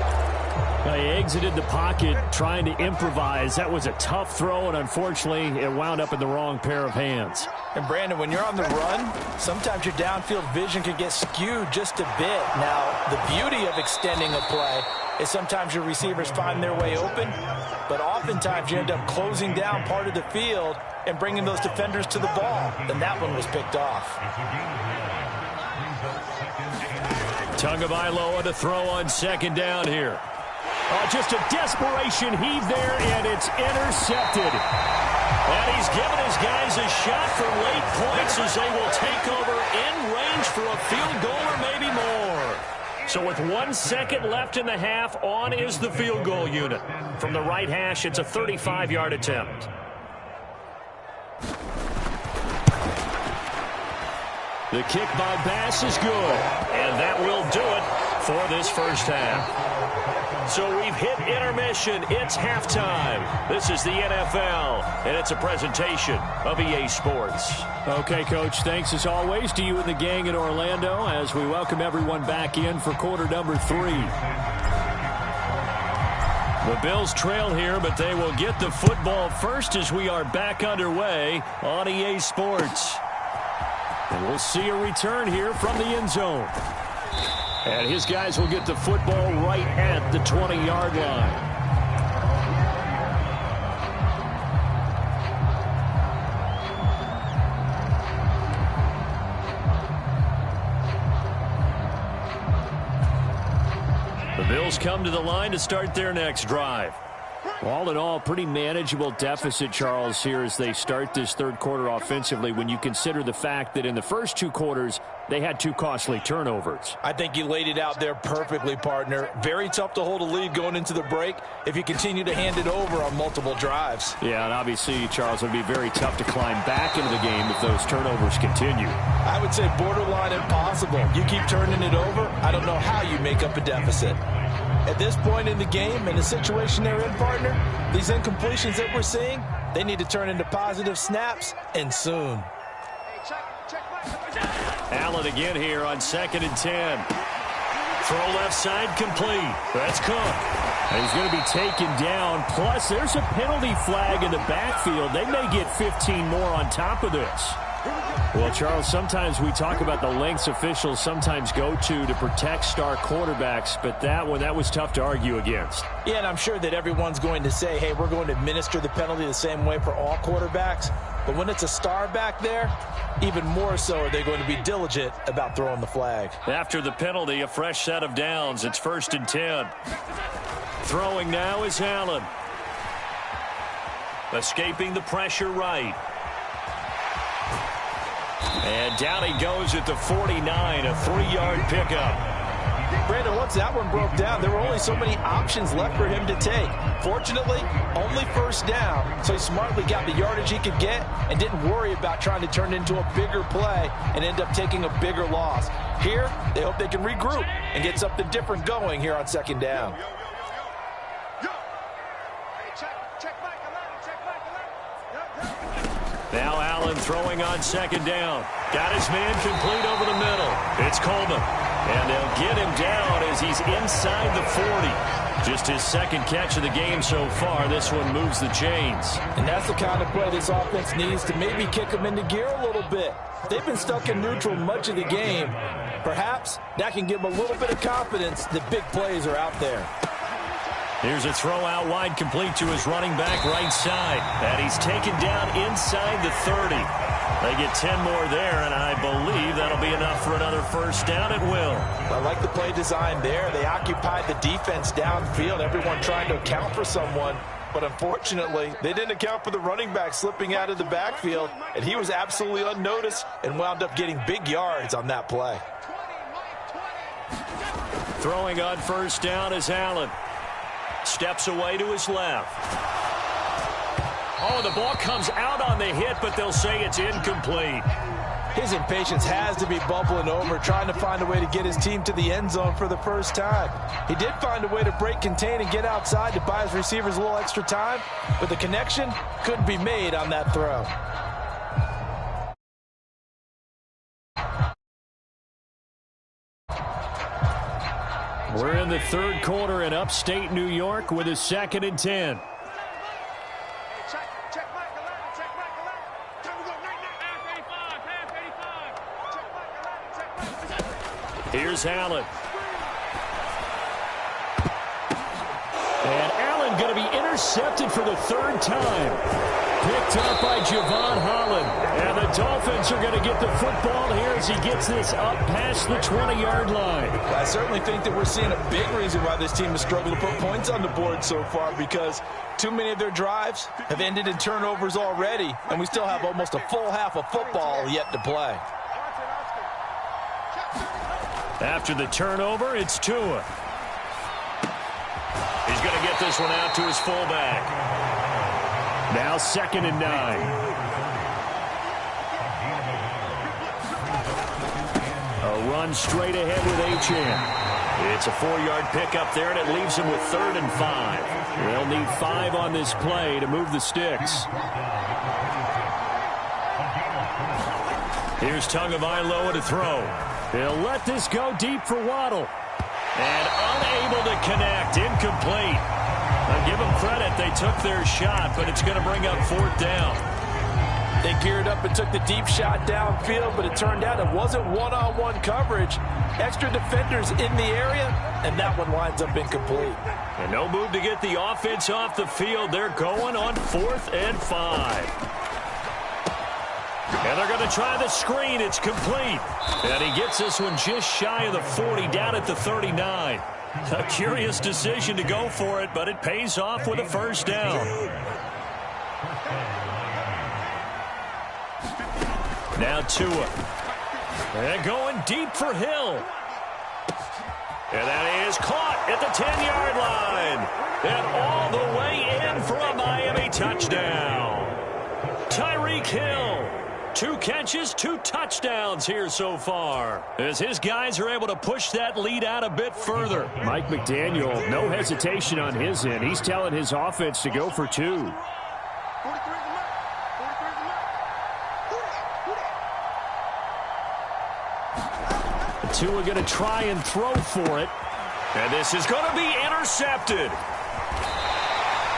Well, he exited the pocket trying to improvise. That was a tough throw, and unfortunately, it wound up in the wrong pair of hands. And, Brandon, when you're on the run, sometimes your downfield vision can get skewed just a bit. Now, the beauty of extending a play is sometimes your receivers find their way open, but oftentimes you end up closing down part of the field and bringing those defenders to the ball. And that one was picked off. Tagovailoa to throw on 2nd down here. Just a desperation heave there, and it's intercepted. And he's given his guys a shot for late points as they will take over in range for a field goal or maybe more. So with 1 second left in the half, on is the field goal unit. From the right hash, it's a 35-yard attempt. The kick by Bass is good. And that will do it for this first half. So we've hit intermission. It's halftime. This is the NFL, and it's a presentation of EA Sports. Okay, Coach, thanks as always to you and the gang in Orlando as we welcome everyone back in for quarter number 3. The Bills trail here, but they will get the football first as we are back underway on EA Sports. And we'll see a return here from the end zone. And his guys will get the football right at the 20-yard line. The Bills come to the line to start their next drive. All in all, pretty manageable deficit, Charles, here as they start this third quarter offensively when you consider the fact that in the first 2 quarters, they had 2 costly turnovers. I think you laid it out there perfectly, partner. Very tough to hold a lead going into the break if you continue to hand it over on multiple drives. Yeah, and obviously, Charles, it would be very tough to climb back into the game if those turnovers continue. I would say borderline impossible. You keep turning it over, I don't know how you make up a deficit. At this point in the game, in the situation they're in, partner, these incompletions that we're seeing, they need to turn into positive snaps, and soon. Allen again here on 2nd and 10. Throw left side complete. That's Cook. And he's going to be taken down. Plus, there's a penalty flag in the backfield. They may get 15 more on top of this. Well, Charles, sometimes we talk about the lengths officials sometimes go to protect star quarterbacks, but that was tough to argue against. Yeah, and I'm sure that everyone's going to say, hey, we're going to administer the penalty the same way for all quarterbacks. But when it's a star back there, even more so are they going to be diligent about throwing the flag. After the penalty, a fresh set of downs. It's 1st and 10. Throwing now is Allen. Escaping the pressure right. And down he goes at the 49, a 3-yard pickup. Brandon, once that one broke down, there were only so many options left for him to take. Fortunately, only first down, so he smartly got the yardage he could get and didn't worry about trying to turn it into a bigger play and end up taking a bigger loss. Here, they hope they can regroup and get something different going here on 2nd down. Now Allen throwing on 2nd down. Got his man complete over the middle. It's Coleman. And they'll get him down as he's inside the 40. Just his 2nd catch of the game so far. This one moves the chains. And that's the kind of play this offense needs to maybe kick them into gear a little bit. They've been stuck in neutral much of the game. Perhaps that can give them a little bit of confidence that big plays are out there. Here's a throw out wide complete to his running back right side. And he's taken down inside the 30. They get 10 more there, and I believe that'll be enough for another first down. It will. I like the play design there. They occupied the defense downfield, everyone trying to account for someone. But unfortunately, they didn't account for the running back slipping out of the backfield, and he was absolutely unnoticed and wound up getting big yards on that play. Throwing on first down is Allen. Steps away to his left. Oh, the ball comes out on the hit, but they'll say it's incomplete. His impatience has to be bubbling over, trying to find a way to get his team to the end zone for the first time. He did find a way to break contain and get outside to buy his receivers a little extra time, but the connection couldn't be made on that throw. We're in the third quarter in upstate New York with a 2nd and 10. Here's Allen. And Allen going to be intercepted for the 3rd time. Picked up by Javon Holland. And the Dolphins are going to get the football here as he gets this up past the 20-yard line. I certainly think that we're seeing a big reason why this team has struggled to put points on the board so far, because too many of their drives have ended in turnovers already, and we still have almost a full half of football yet to play. After the turnover, it's Tua. He's going to get this one out to his fullback. Now 2nd and 9. A run straight ahead with Achane. It's a 4-yard pickup there, and it leaves them with 3rd and 5. They'll need 5 on this play to move the sticks. Here's Tagovailoa to throw. He'll let this go deep for Waddle. And unable to connect. Incomplete. I'll give them credit. They took their shot, but it's going to bring up 4th down. They geared up and took the deep shot downfield, but it turned out it wasn't one-on-one coverage. Extra defenders in the area, and that one winds up incomplete. And no move to get the offense off the field. They're going on 4th and 5. And they're going to try the screen. It's complete. And he gets this one just shy of the 40, down at the 39. A curious decision to go for it, but it pays off with a 1st down. Now Tua. And going deep for Hill. And that is caught at the 10-yard line. And all the way in for a Miami touchdown. Tyreek Hill. 2 catches, 2 touchdowns here so far, as his guys are able to push that lead out a bit further. Mike McDaniel, no hesitation on his end. He's telling his offense to go for 2. Tua going to try and throw for it. And this is going to be intercepted.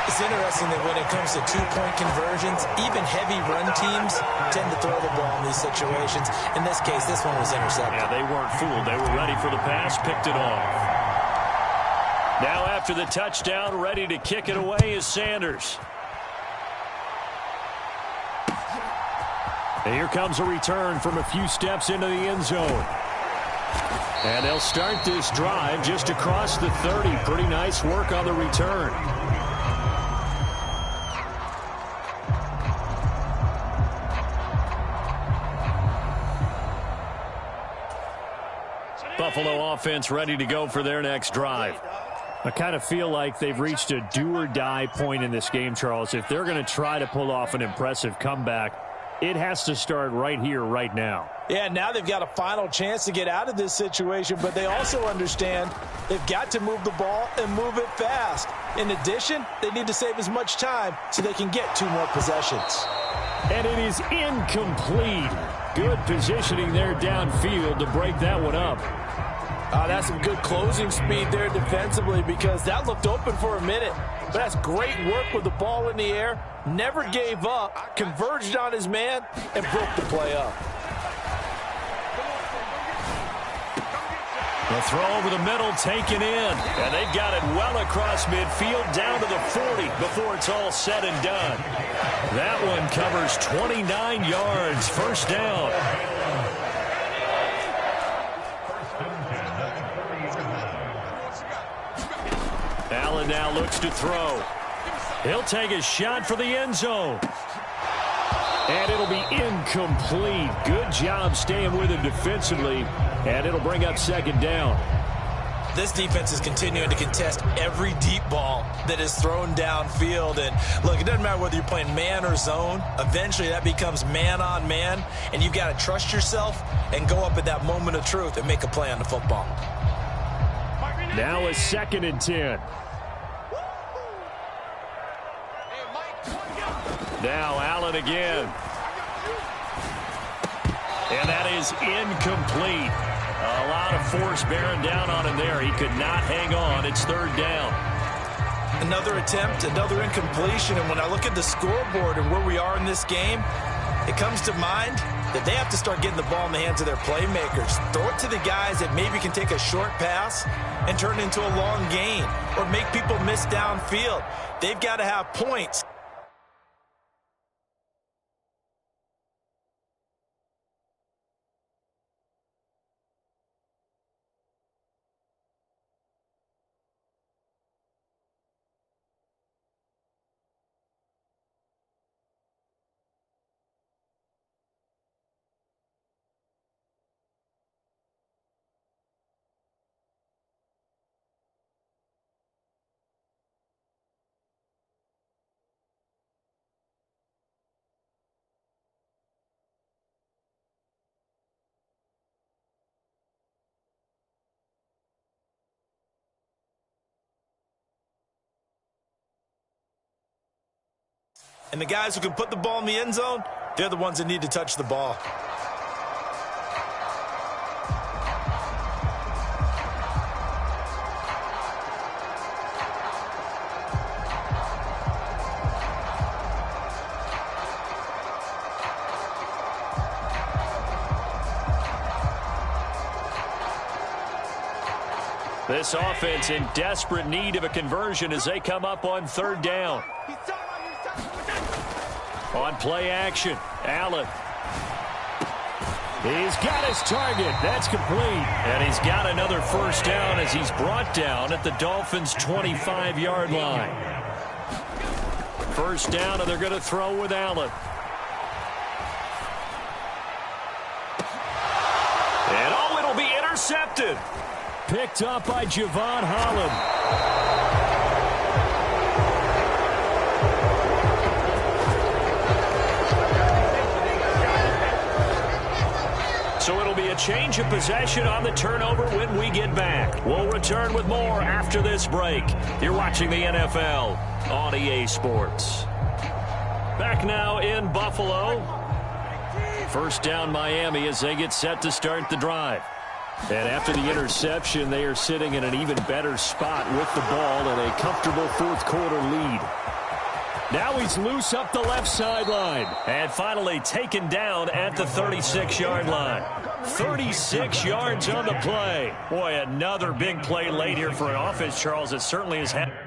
It's interesting that when it comes to 2-point conversions, even heavy run teams tend to throw the ball in these situations. In this case, this one was intercepted. Yeah, they weren't fooled. They were ready for the pass, picked it off. Now after the touchdown, ready to kick it away is Sanders. And here comes a return from a few steps into the end zone. And they'll start this drive just across the 30. Pretty nice work on the return. Buffalo offense ready to go for their next drive. I kind of feel like they've reached a do-or-die point in this game, Charles. If they're going to try to pull off an impressive comeback, it has to start right here, right now. Yeah, now they've got a final chance to get out of this situation, but they also understand they've got to move the ball and move it fast. In addition, they need to save as much time so they can get 2 more possessions. And it is incomplete. Good positioning there downfield to break that one up. That's some good closing speed there defensively, because that looked open for a minute. But that's great work with the ball in the air. Never gave up, converged on his man, and broke the play up. The throw over the middle taken in. And they've got it well across midfield down to the 40 before it's all said and done. That one covers 29 yards. 1st down. Allen now looks to throw. He'll take a shot for the end zone. And it'll be incomplete. Good job staying with him defensively. And it'll bring up 2nd down. This defense is continuing to contest every deep ball that is thrown downfield. And look, it doesn't matter whether you're playing man or zone. Eventually that becomes man on man. And you've got to trust yourself and go up at that moment of truth and make a play on the football. Now a 2nd and 10. Now Allen again. And that is incomplete. A lot of force bearing down on him there. He could not hang on. It's 3rd down. Another attempt, another incompletion. And when I look at the scoreboard and where we are in this game, it comes to mind that they have to start getting the ball in the hands of their playmakers. Throw it to the guys that maybe can take a short pass and turn it into a long gain or make people miss downfield. They've got to have points. And the guys who can put the ball in the end zone, they're the ones that need to touch the ball. This offense in desperate need of a conversion as they come up on third down. On play action, Allen. He's got his target. That's complete. And he's got another first down as he's brought down at the Dolphins' 25-yard line. First down, and they're going to throw with Allen. And oh, it'll be intercepted. Picked up by Javon Holland. So it'll be a change of possession on the turnover when we get back. We'll return with more after this break. You're watching the NFL on EA Sports. Back now in Buffalo. First down Miami as they get set to start the drive. And after the interception, they are sitting in an even better spot with the ball and a comfortable fourth quarter lead. Now he's loose up the left sideline. And finally taken down at the 36-yard line. 36 yards on the play. Boy, another big play late here for an offense, Charles. It certainly has happened.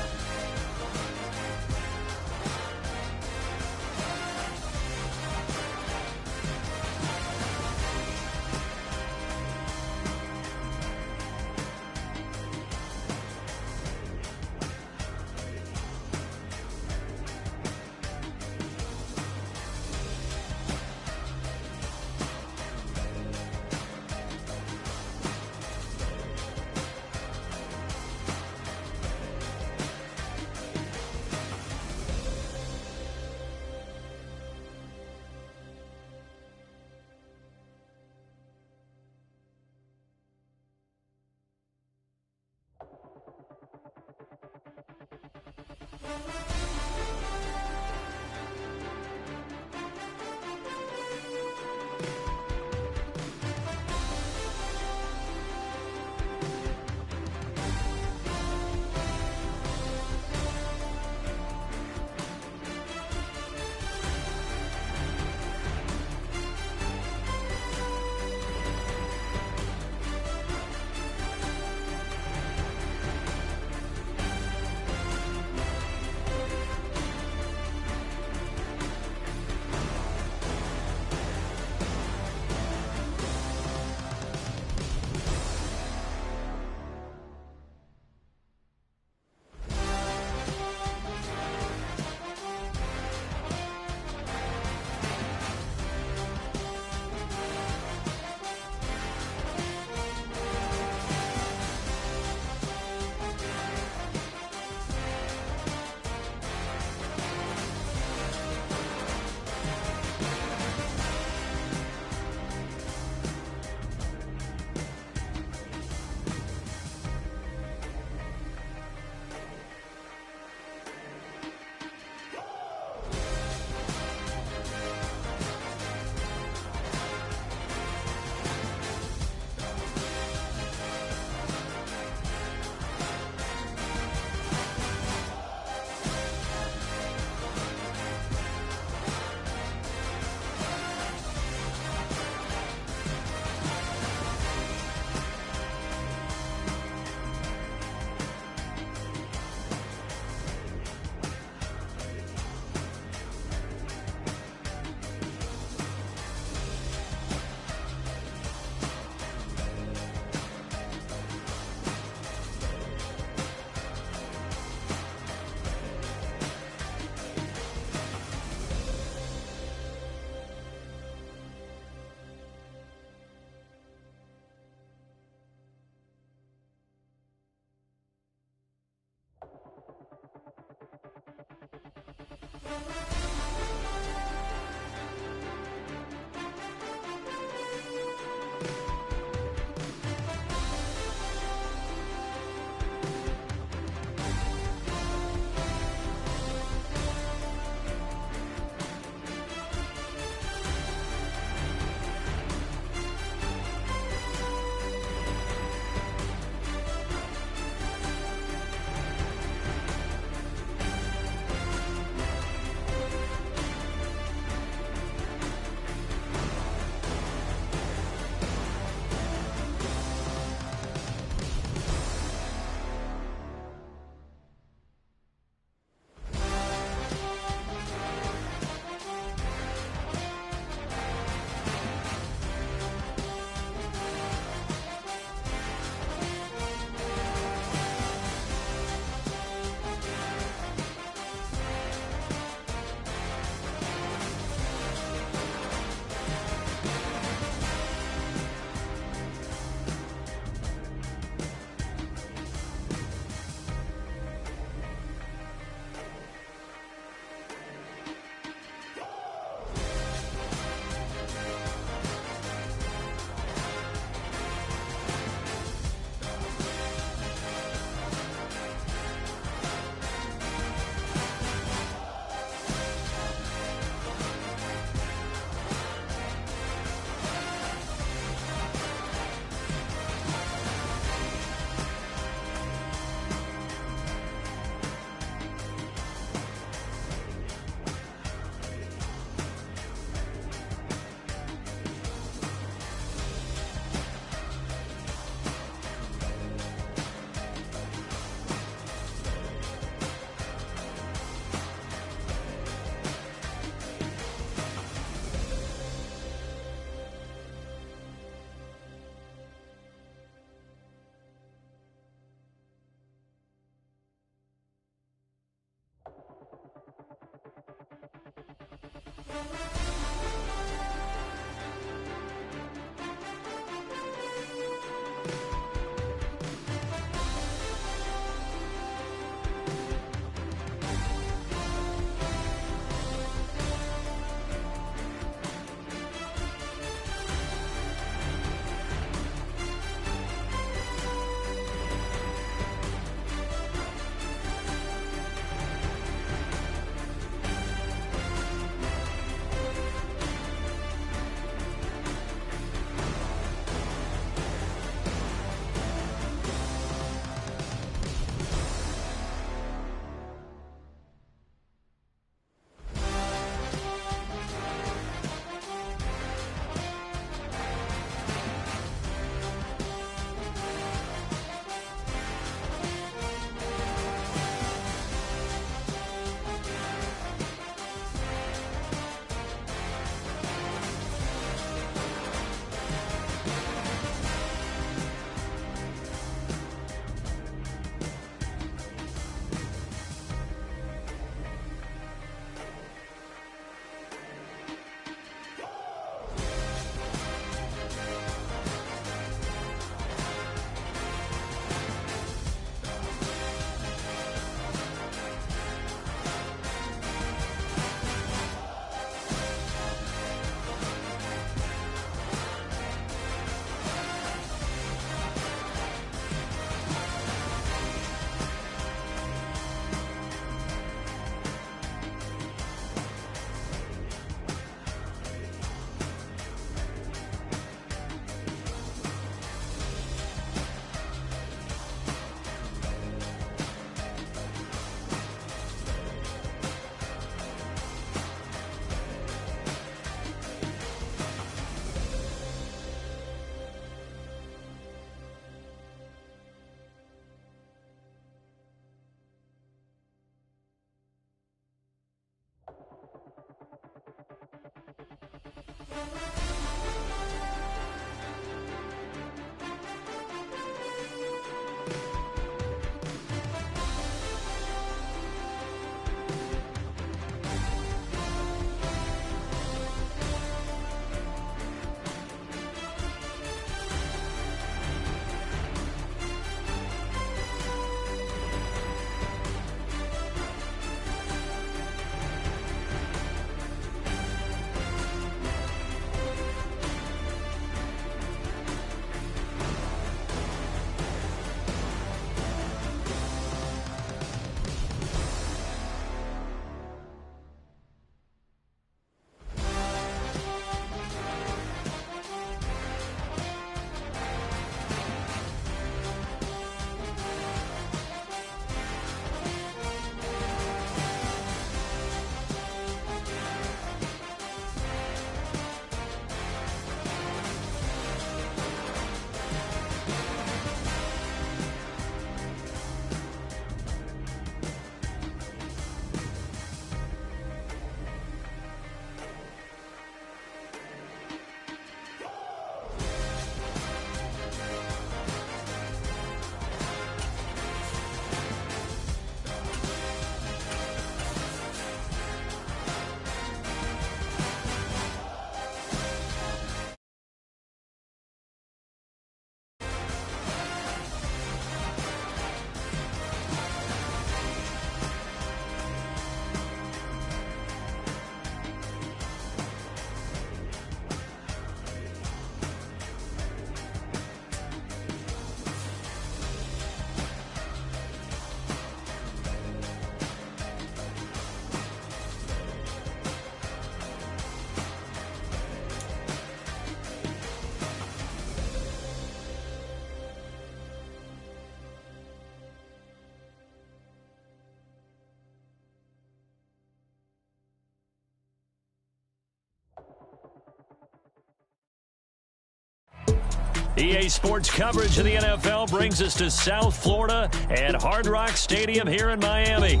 EA Sports coverage of the NFL brings us to South Florida and Hard Rock Stadium here in Miami.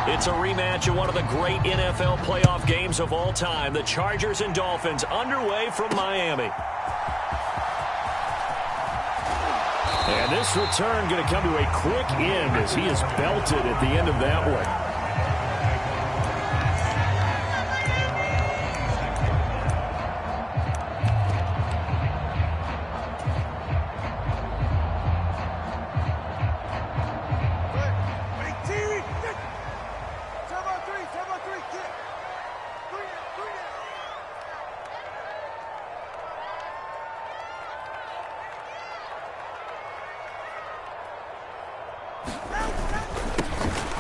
It's a rematch of one of the great NFL playoff games of all time. The Chargers and Dolphins underway from Miami. And this return going to come to a quick end as he is belted at the end of that one.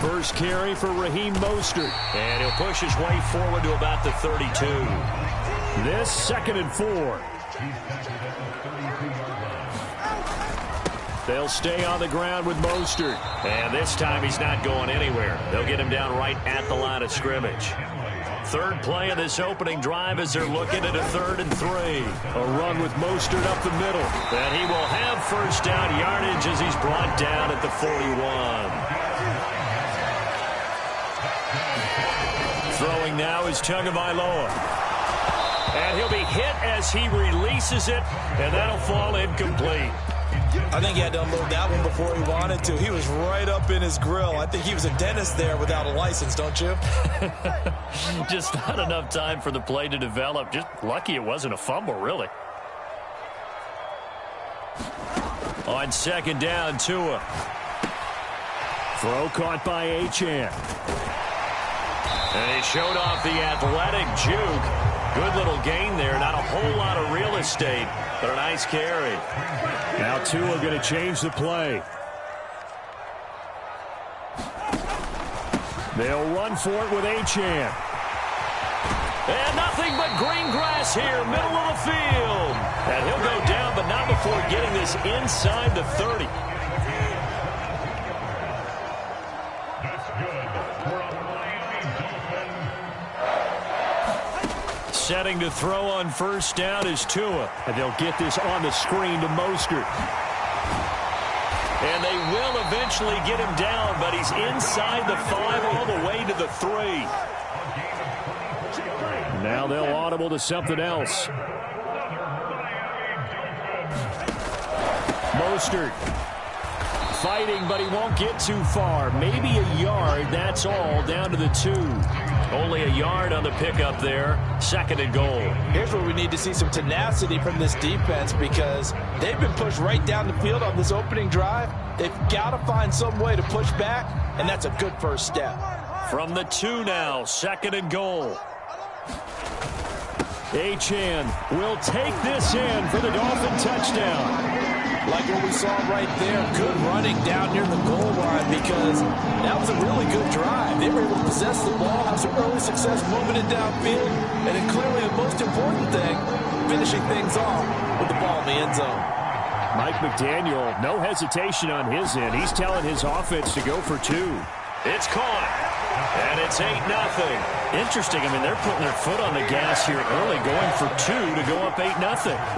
First carry for Raheem Mostert. And he'll push his way forward to about the 32. This 2nd and 4. They'll stay on the ground with Mostert. And this time he's not going anywhere. They'll get him down right at the line of scrimmage. Third play of this opening drive as they're looking at a 3rd and 3. A run with Mostert up the middle. And he will have first down yardage as he's brought down at the 41. Throwing now is Tagovailoa. And he'll be hit as he releases it, and that'll fall incomplete. I think he had to unload that one before he wanted to. He was right up in his grill. I think he was a dentist there without a license, don't you? Just not enough time for the play to develop. Just lucky it wasn't a fumble, really. On 2nd down, Tua. Throw caught by Achane. And he showed off the athletic juke. Good little gain there. Not a whole lot of real estate, but a nice carry. Now Tua going to change the play. They'll run for it with Achane. And nothing but green grass here, middle of the field. And he'll go down, but not before getting this inside the 30. Setting to throw on first down is Tua. And they'll get this on the screen to Mostert. And they will eventually get him down, but he's inside the 5 all the way to the 3. Now they'll audible to something else. Mostert fighting, but he won't get too far. Maybe a yard, that's all, down to the 2. Only a yard on the pickup there. 2nd and goal. Here's where we need to see some tenacity from this defense because they've been pushed right down the field on this opening drive. They've got to find some way to push back, and that's a good first step. From the 2 now, 2nd and goal. Achane will take this in for the Dolphin touchdown. Like what we saw right there, good running down near the goal line because that was a really good drive. They were able to possess the ball, have some early success moving it downfield, and then clearly the most important thing, finishing things off with the ball in the end zone. Mike McDaniel, no hesitation on his end. He's telling his offense to go for 2. It's caught, and it's 8-0. Interesting. I mean, they're putting their foot on the gas here early, going for 2 to go up 8-0.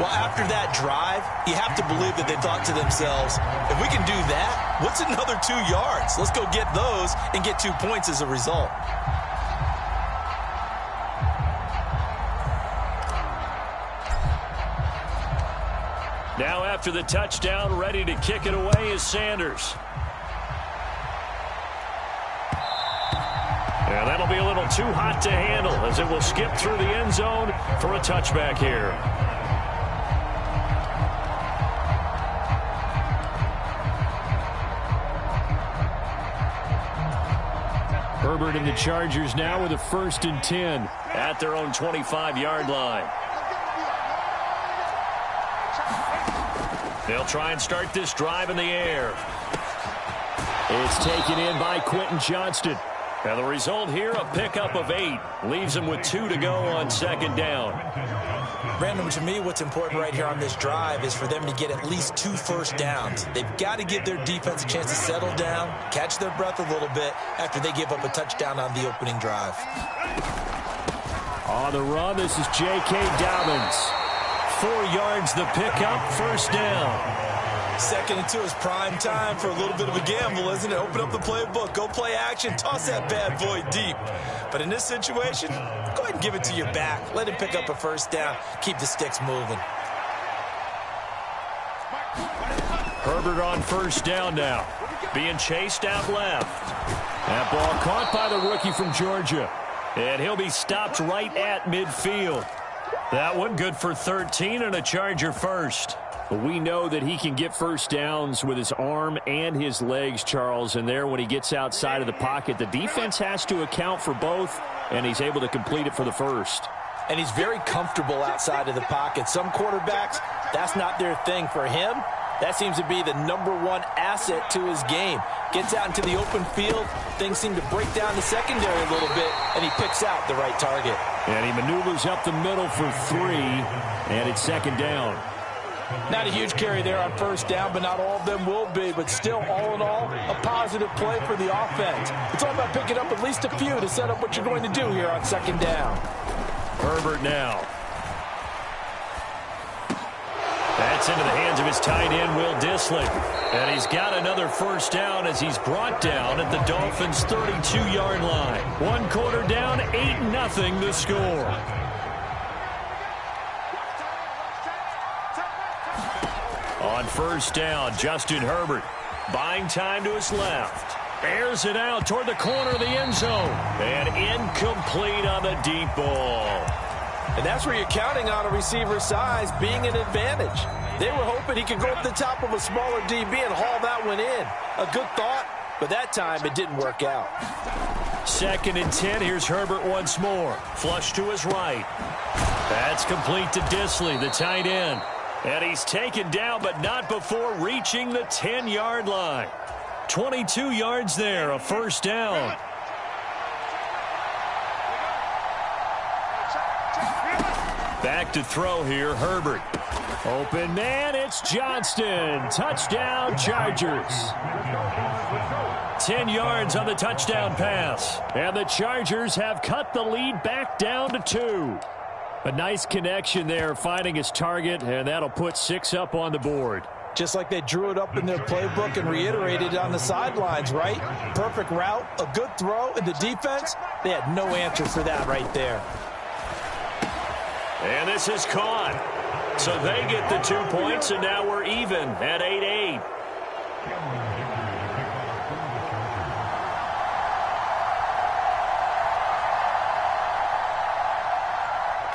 Well, after that drive, you have to believe that they thought to themselves, if we can do that, what's another 2 yards? Let's go get those and get 2 points as a result. Now after the touchdown, ready to kick it away is Sanders. And that'll be a little too hot to handle as it will skip through the end zone for a touchback here. Herbert and the Chargers now with a 1st and 10 at their own 25-yard line. They'll try and start this drive in the air. It's taken in by Quentin Johnston. And the result here, a pickup of 8. Leaves him with 2 to go on 2nd down. Brandon, to me, what's important right here on this drive is for them to get at least 2 first downs. They've got to give their defense a chance to settle down, catch their breath a little bit after they give up a touchdown on the opening drive. On the run, this is J.K. Dobbins. 4 yards the pickup, first down. 2nd and 2 is prime time for a little bit of a gamble, isn't it? Open up the playbook, go play action, toss that bad boy deep. But in this situation, go ahead and give it to your back. Let him pick up a first down, keep the sticks moving. Herbert on first down now. Being chased out left. That ball caught by the rookie from Georgia. And he'll be stopped right at midfield. That one good for 13 and a Charger first. We know that he can get first downs with his arm and his legs, Charles, and there when he gets outside of the pocket, the defense has to account for both, and he's able to complete it for the first. And he's very comfortable outside of the pocket. Some quarterbacks, that's not their thing. For him, that seems to be the #1 asset to his game. Gets out into the open field, things seem to break down the secondary a little bit, and he picks out the right target. And he maneuvers up the middle for 3, and it's 2nd down. Not a huge carry there on first down, but not all of them will be. But still, all in all, a positive play for the offense. It's all about picking up at least a few to set up what you're going to do here on 2nd down. Herbert now. That's into the hands of his tight end, Will Dissly. And he's got another first down as he's brought down at the Dolphins' 32-yard line. 1 quarter down, 8-0 the score. On first down, Justin Herbert buying time to his left. Airs it out toward the corner of the end zone. And incomplete on the deep ball. And that's where you're counting on a receiver's size being an advantage. They were hoping he could go up the top of a smaller DB and haul that one in. A good thought, but that time it didn't work out. 2nd and 10. Here's Herbert once more. Flush to his right. That's complete to Dissly, the tight end. And he's taken down, but not before reaching the 10-yard line. 22 yards there, a first down. Back to throw here, Herbert. Open man, it's Johnston. Touchdown, Chargers. 10 yards on the touchdown pass. And the Chargers have cut the lead back down to 2. A nice connection there, finding his target, and that'll put 6 up on the board. Just like they drew it up in their playbook and reiterated it on the sidelines, right? Perfect route, a good throw, and the defense, they had no answer for that right there. And this is caught. So they get the 2 points, and now we're even at 8-8.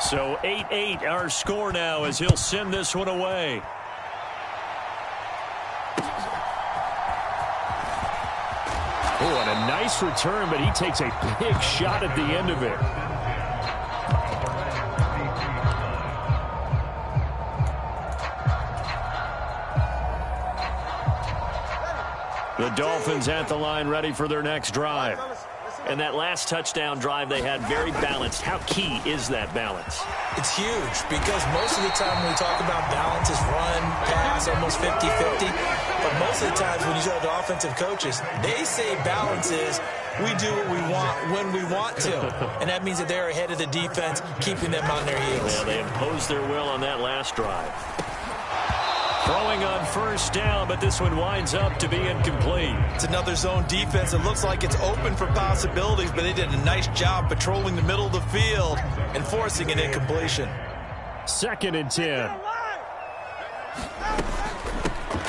So 8-8 our score now as he'll send this one away. Oh, and a nice return, but he takes a big shot at the end of it. The Dolphins at the line ready for their next drive. And that last touchdown drive they had very balanced. How key is that balance? It's huge because most of the time when we talk about balance is run, pass, almost 50-50. But most of the times when you talk to offensive coaches, they say balance is we do what we want when we want to. And that means that they're ahead of the defense, keeping them on their heels. Yeah, they imposed their will on that last drive. Throwing on first down, but this one winds up to be incomplete. It's another zone defense. It looks like it's open for possibilities, but they did a nice job patrolling the middle of the field and forcing an incompletion. 2nd and 10.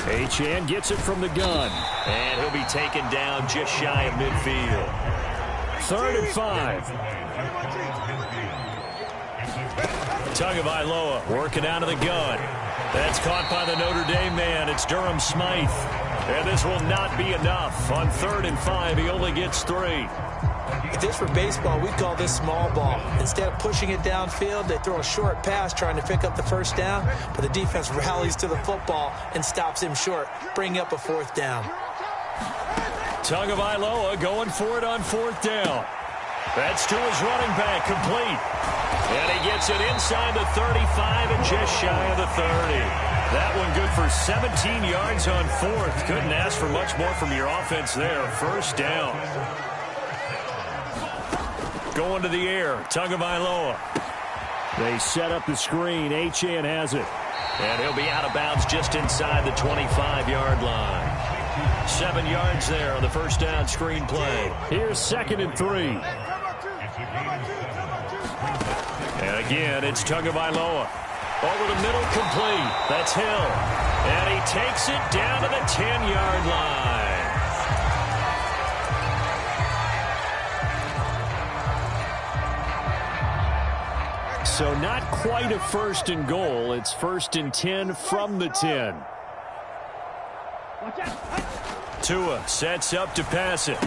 Achane gets it from the gun. And he'll be taken down just shy of midfield. 3rd and 5. Tagovailoa working out of the gun. That's caught by the Notre Dame man. It's Durham Smythe. And this will not be enough. On 3rd and 5, he only gets 3. If this were baseball, we'd call this small ball. Instead of pushing it downfield, they throw a short pass trying to pick up the first down, but the defense rallies to the football and stops him short, bringing up a 4th down. Tagovailoa going for it on 4th down. That's to his running back, complete. And he gets it inside the 35 and just shy of the 30. That one good for 17 yards on fourth. Couldn't ask for much more from your offense there. First down. Going to the air, Tagovailoa. They set up the screen. Achane has it. And he'll be out of bounds just inside the 25-yard line. 7 yards there on the first down screen play. Here's 2nd and 3. And again, it's Tagovailoa. Over the middle, complete. That's Hill. And he takes it down to the 10-yard line. So not quite a 1st and goal. It's 1st and 10 from the 10. Tua sets up to pass it.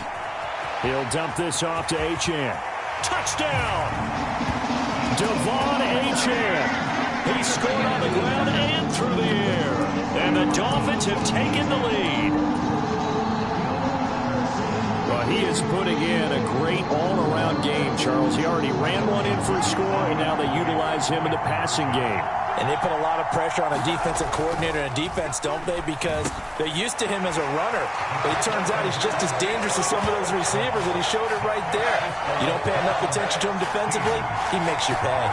He'll dump this off to Achane. Touchdown! Devon Achane. He scored on the ground and through the air. And the Dolphins have taken the lead. Well, he is putting in a great all-around game, Charles. He already ran one in for a score, and now they utilize him in the passing game. And they put a lot of pressure on a defensive coordinator and defense, don't they? Because they're used to him as a runner. But it turns out he's just as dangerous as some of those receivers, and he showed it right there. You don't pay enough attention to him defensively, he makes you pay.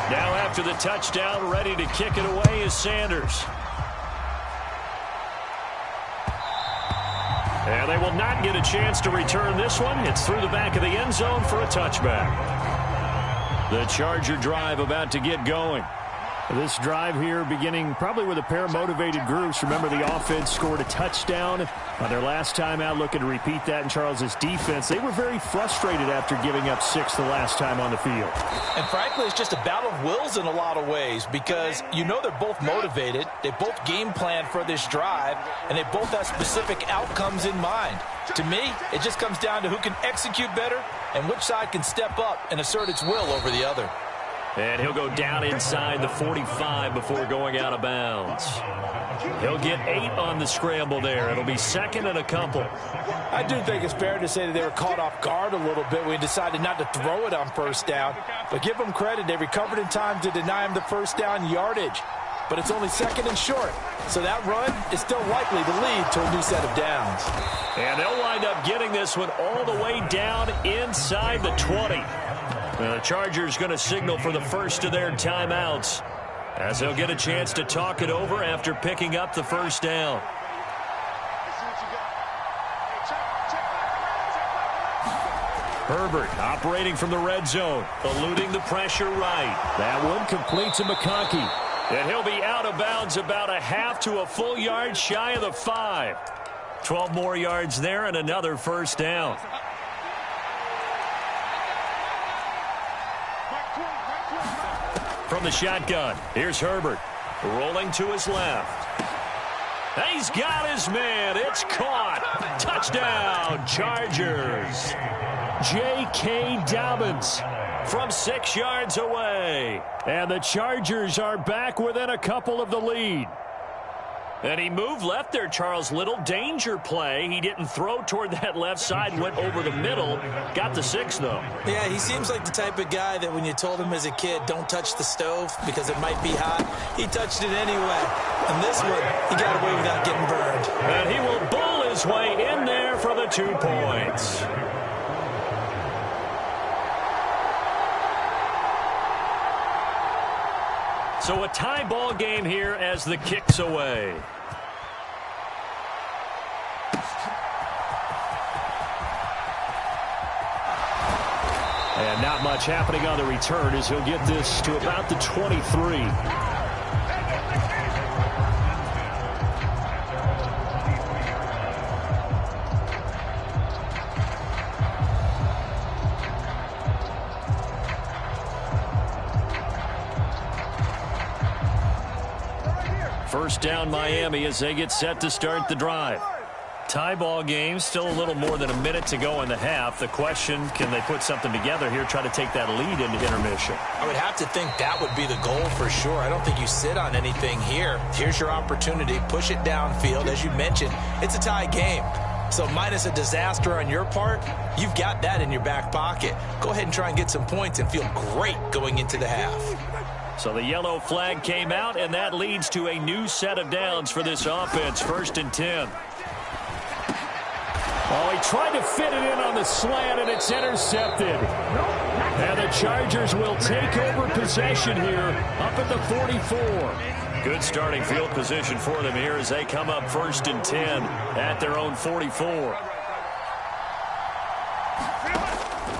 Now after the touchdown, ready to kick it away is Sanders. And they will not get a chance to return this one. It's through the back of the end zone for a touchback. The Charger drive about to get going. This drive here beginning probably with a pair of motivated groups. Remember, the offense scored a touchdown on their last time out. Looking to repeat that in Charles' defense. They were very frustrated after giving up 6 the last time on the field. And frankly, it's just a battle of wills in a lot of ways because you know they're both motivated. They both game plan for this drive, and they both have specific outcomes in mind. To me, it just comes down to who can execute better and which side can step up and assert its will over the other. And he'll go down inside the 45 before going out of bounds. He'll get 8 on the scramble there. It'll be 2nd and a couple. I do think it's fair to say that they were caught off guard a little bit when he decided not to throw it on first down. But give them credit. They recovered in time to deny him the first down yardage. But it's only 2nd and short. So that run is still likely to lead to a new set of downs. And they'll wind up getting this one all the way down inside the 20. The Chargers going to signal for the first of their timeouts as they'll get a chance to talk it over after picking up the first down. Herbert operating from the red zone, eluding the pressure right. That one complete to McConkey. And he'll be out of bounds about a half to a full yard shy of the 5. 12 more yards there and another first down. From the shotgun, here's Herbert, rolling to his left. He's got his man. It's caught. Touchdown, Chargers. J.K. Dobbins from 6 yards away. And the Chargers are back within a couple of the lead. And he moved left there, Charles. Little danger play. He didn't throw toward that left side, went over the middle. Got the 6, though. Yeah, he seems like the type of guy that when you told him as a kid, don't touch the stove because it might be hot, he touched it anyway. And this one, he got away without getting burned. And he will bowl his way in there for the 2 points. So a tie ball game here as the kick's away. And not much happening on the return as he'll get this to about the 23. First down Miami as they get set to start the drive. Tie ball game, still a little more than a minute to go in the half. The question, can they put something together here, try to take that lead into intermission? I would have to think that would be the goal for sure. I don't think you sit on anything here. Here's your opportunity. Push it downfield. As you mentioned, it's a tie game. So minus a disaster on your part, you've got that in your back pocket. Go ahead and try and get some points and feel great going into the half. So the yellow flag came out, and that leads to a new set of downs for this offense. 1st and 10. Oh, he tried to fit it in on the slant, and it's intercepted. And the Chargers will take over possession here up at the 44. Good starting field position for them here as they come up 1st and 10 at their own 44.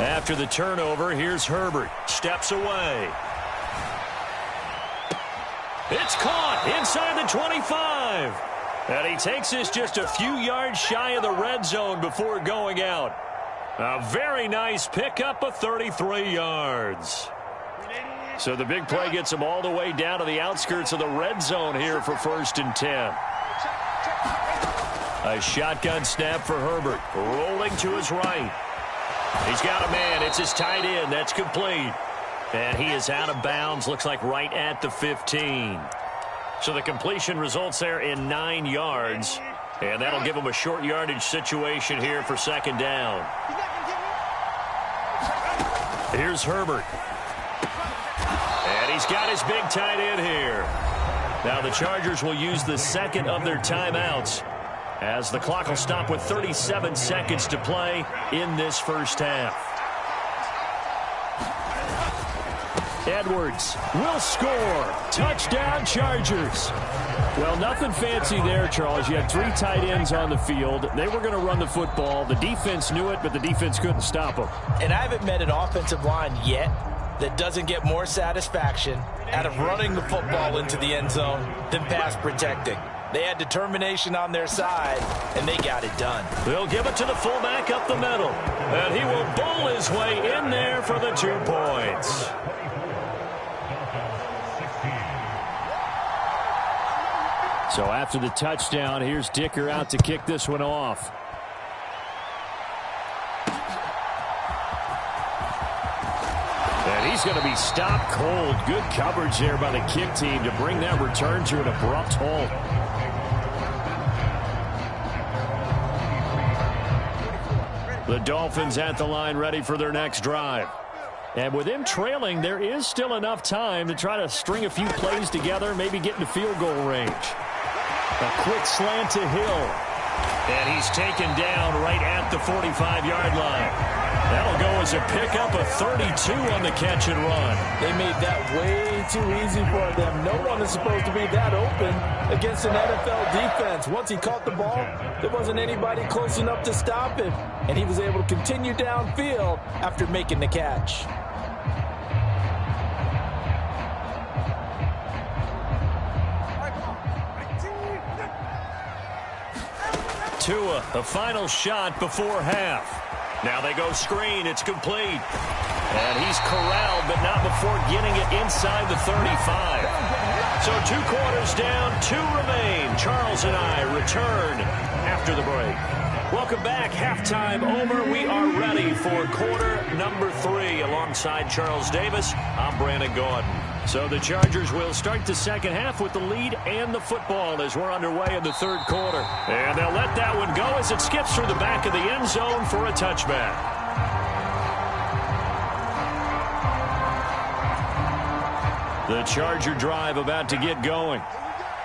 After the turnover, here's Herbert. Steps away. It's caught inside the 25. And he takes this just a few yards shy of the red zone before going out. A very nice pickup of 33 yards. So the big play gets him all the way down to the outskirts of the red zone here for 1st and 10. A shotgun snap for Herbert. Rolling to his right. He's got a man. It's his tight end. That's complete. And he is out of bounds. Looks like right at the 15. So the completion results there in 9 yards. And that'll give him a short yardage situation here for 2nd down. Here's Herbert. And he's got his big tight end here. Now the Chargers will use the 2nd of their timeouts as the clock will stop with 37 seconds to play in this 1st half. Edwards will score. Touchdown, Chargers. Well, nothing fancy there, Charles. You had 3 tight ends on the field. They were going to run the football. The defense knew it, but the defense couldn't stop them. And I haven't met an offensive line yet that doesn't get more satisfaction out of running the football into the end zone than pass protecting. They had determination on their side, and they got it done. They'll give it to the fullback up the middle. And he will bowl his way in there for the 2 points. So after the touchdown, here's Dicker out to kick this one off. And he's going to be stopped cold. Good coverage there by the kick team to bring that return to an abrupt halt. The Dolphins at the line ready for their next drive. And with him trailing, there is still enough time to try to string a few plays together, maybe get into field goal range. A quick slant to Hill. And he's taken down right at the 45-yard line. That'll go as a pickup of 32 on the catch and run. They made that way too easy for them. No one is supposed to be that open against an NFL defense. Once he caught the ball, there wasn't anybody close enough to stop him. And he was able to continue downfield after making the catch. Tua, a final shot before half. Now they go screen. It's complete. And he's corralled, but not before getting it inside the 35. So 2 quarters down, 2 remain. Charles and I return after the break. Welcome back. Halftime over. We are ready for quarter number 3. Alongside Charles Davis, I'm Brandon Gordon. So the Chargers will start the 2nd half with the lead and the football as we're underway in the 3rd quarter. And they'll let that one go as it skips through the back of the end zone for a touchback. The Charger drive about to get going.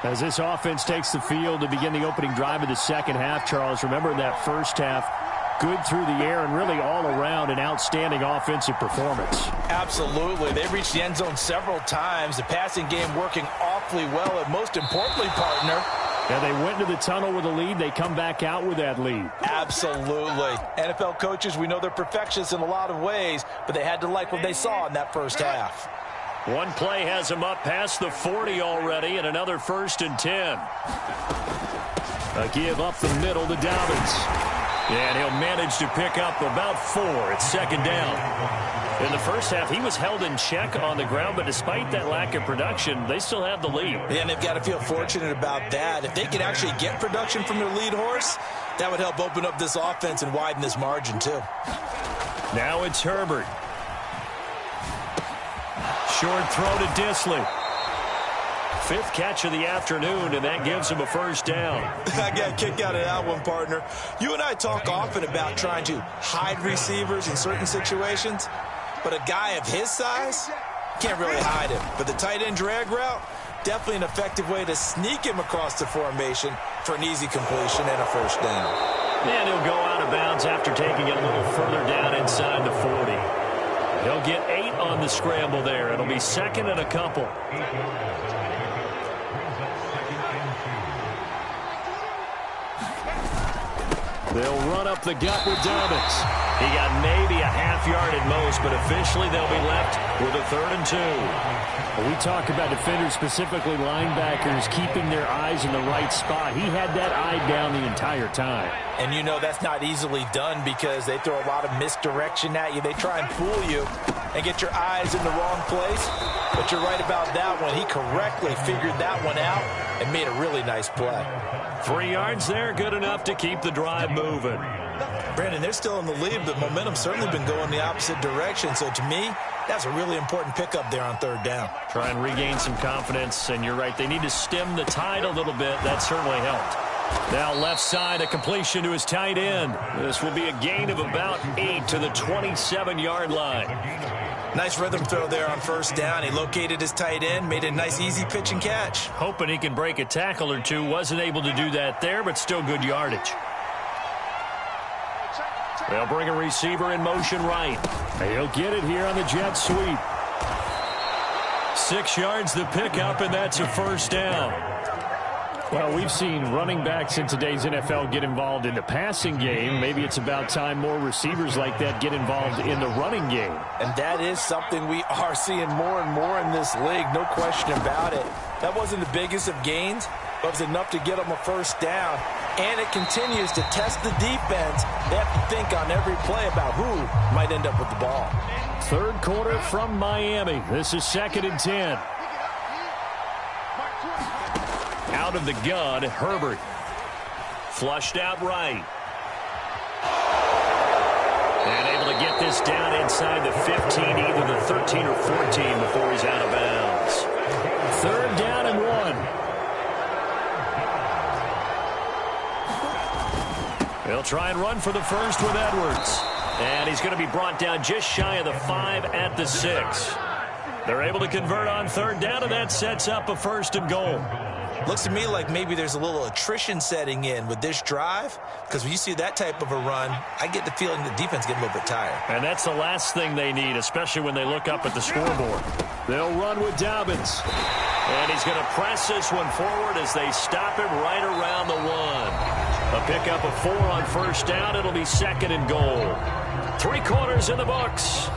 As this offense takes the field to begin the opening drive of the 2nd half, Charles, remember that 1st half, good through the air and really all around an outstanding offensive performance. Absolutely. They reached the end zone several times. The passing game working awfully well, and most importantly, partner, and they went into the tunnel with a lead. They come back out with that lead. Absolutely. NFL coaches, we know they're perfectionists in a lot of ways, but they had to like what they saw in that 1st half. One play has them up past the 40 already, and another 1st and 10. A give up the middle to Dobbins. And he'll manage to pick up about 4 at 2nd down. In the 1st half, he was held in check on the ground, but despite that lack of production, they still have the lead. And they've got to feel fortunate about that. If they can actually get production from their lead horse, that would help open up this offense and widen this margin, too. Now it's Herbert. Short throw to Disley. Fifth catch of the afternoon, and that gives him a first down. I got a kick out of that one, partner. You and I talk often about trying to hide receivers in certain situations, but a guy of his size can't really hide him. But the tight end drag route, definitely an effective way to sneak him across the formation for an easy completion and a first down. And he'll go out of bounds after taking it a little further down inside the 40. He'll get 8 on the scramble there. It'll be second and a couple. They'll run up the gut with Dobbins. He got maybe a half yard at most, but officially they'll be left with a 3rd and 2. Well, we talk about defenders, specifically linebackers, keeping their eyes in the right spot. He had that eye down the entire time. And you know that's not easily done because they throw a lot of misdirection at you. They try and fool you and get your eyes in the wrong place. But you're right about that one. He correctly figured that one out and made a really nice play. 3 yards there, good enough to keep the drive moving. Brandon, they're still in the lead, but momentum's certainly been going the opposite direction. So to me, that's a really important pickup there on 3rd down. Try and regain some confidence, and you're right. They need to stem the tide a little bit. That certainly helped. Now left side, a completion to his tight end. This will be a gain of about 8 to the 27-yard line. Nice rhythm throw there on 1st down. He located his tight end, made a nice easy pitch and catch. Hoping he can break a tackle or two. Wasn't able to do that there, but still good yardage. They'll bring a receiver in motion right. He'll get it here on the jet sweep. 6 yards the pickup, and that's a first down. Well, we've seen running backs in today's NFL get involved in the passing game. Maybe it's about time more receivers like that get involved in the running game. And that is something we are seeing more and more in this league, no question about it. That wasn't the biggest of gains, but it was enough to get them a first down. And it continues to test the defense. They have to think on every play about who might end up with the ball. 3rd quarter from Miami. This is 2nd and 10. Out of the gun, Herbert. Flushed out right. And able to get this down inside the 15, either the 13 or 14 before he's out of bounds. 3rd down and 1. They'll try and run for the first with Edwards. And he's going to be brought down just shy of the 5 at the 6. They're able to convert on 3rd down, and that sets up a 1st and goal. Looks to me like maybe there's a little attrition setting in with this drive, because when you see that type of a run, I get the feeling the defense getting a little bit tired. And that's the last thing they need, especially when they look up at the scoreboard. They'll run with Dobbins. And he's going to press this one forward as they stop him right around the 1. A pickup of 4 on 1st down. It'll be 2nd and goal. 3 quarters in the books.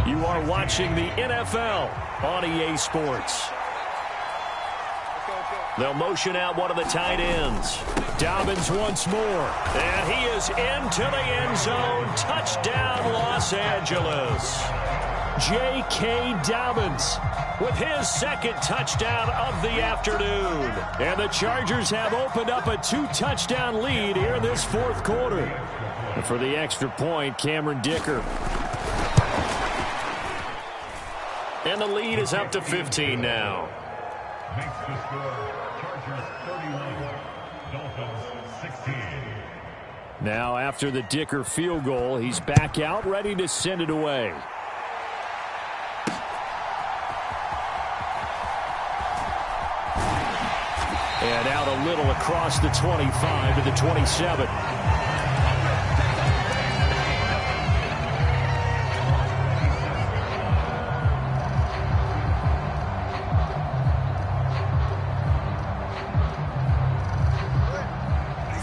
You are watching the NFL on EA Sports. They'll motion out one of the tight ends. Dobbins once more. And he is into the end zone. Touchdown, Los Angeles. J.K. Dobbins with his 2nd touchdown of the afternoon. And the Chargers have opened up a 2-touchdown lead here in this 4th quarter. And for the extra point, Cameron Dicker. And the lead is up to 15 now. Now, after the Dicker field goal, he's back out, ready to send it away. And out a little across the 25 to the 27.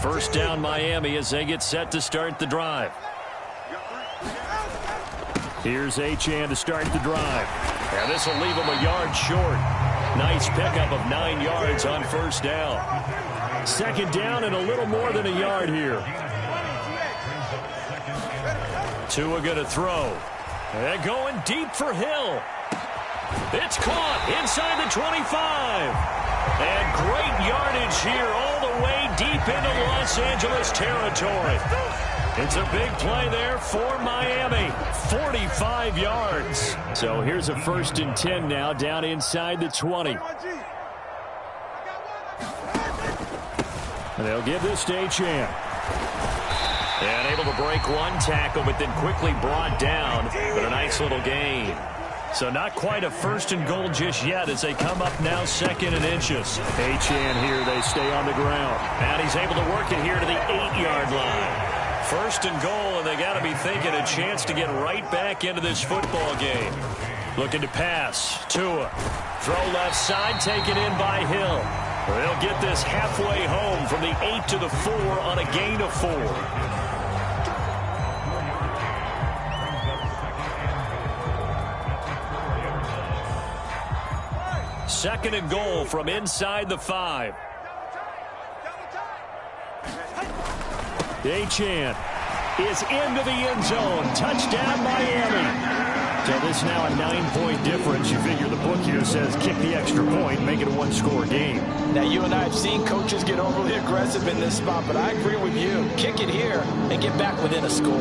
First down Miami as they get set to start the drive. Here's Achane to start the drive. And this will leave him a yard short. Nice pickup of 9 yards on 1st down. 2nd down and a little more than a yard here. Tua going to throw. And going deep for Hill. It's caught inside the 25. And great yardage here all the way deep into Los Angeles territory. It's a big play there for Miami. 45 yards. So here's a 1st and 10 now down inside the 20. And they'll give this to Achane. And able to break one tackle, but then quickly brought down. But a nice little gain. So not quite a 1st and goal just yet as they come up now 2nd and inches. Achane here, they stay on the ground. And he's able to work it here to the 8-yard line. 1st and goal, and they got to be thinking a chance to get right back into this football game. Looking to pass. Tua. Throw left side, taken in by Hill. They'll get this halfway home from the 8 to the 4 on a gain of 4. Second and goal from inside the 5. Achane is into the end zone. Touchdown, Miami. So this now a 9-point difference. You figure the book here says kick the extra point, make it a 1-score game. Now, you and I have seen coaches get overly aggressive in this spot, but I agree with you. Kick it here and get back within a score.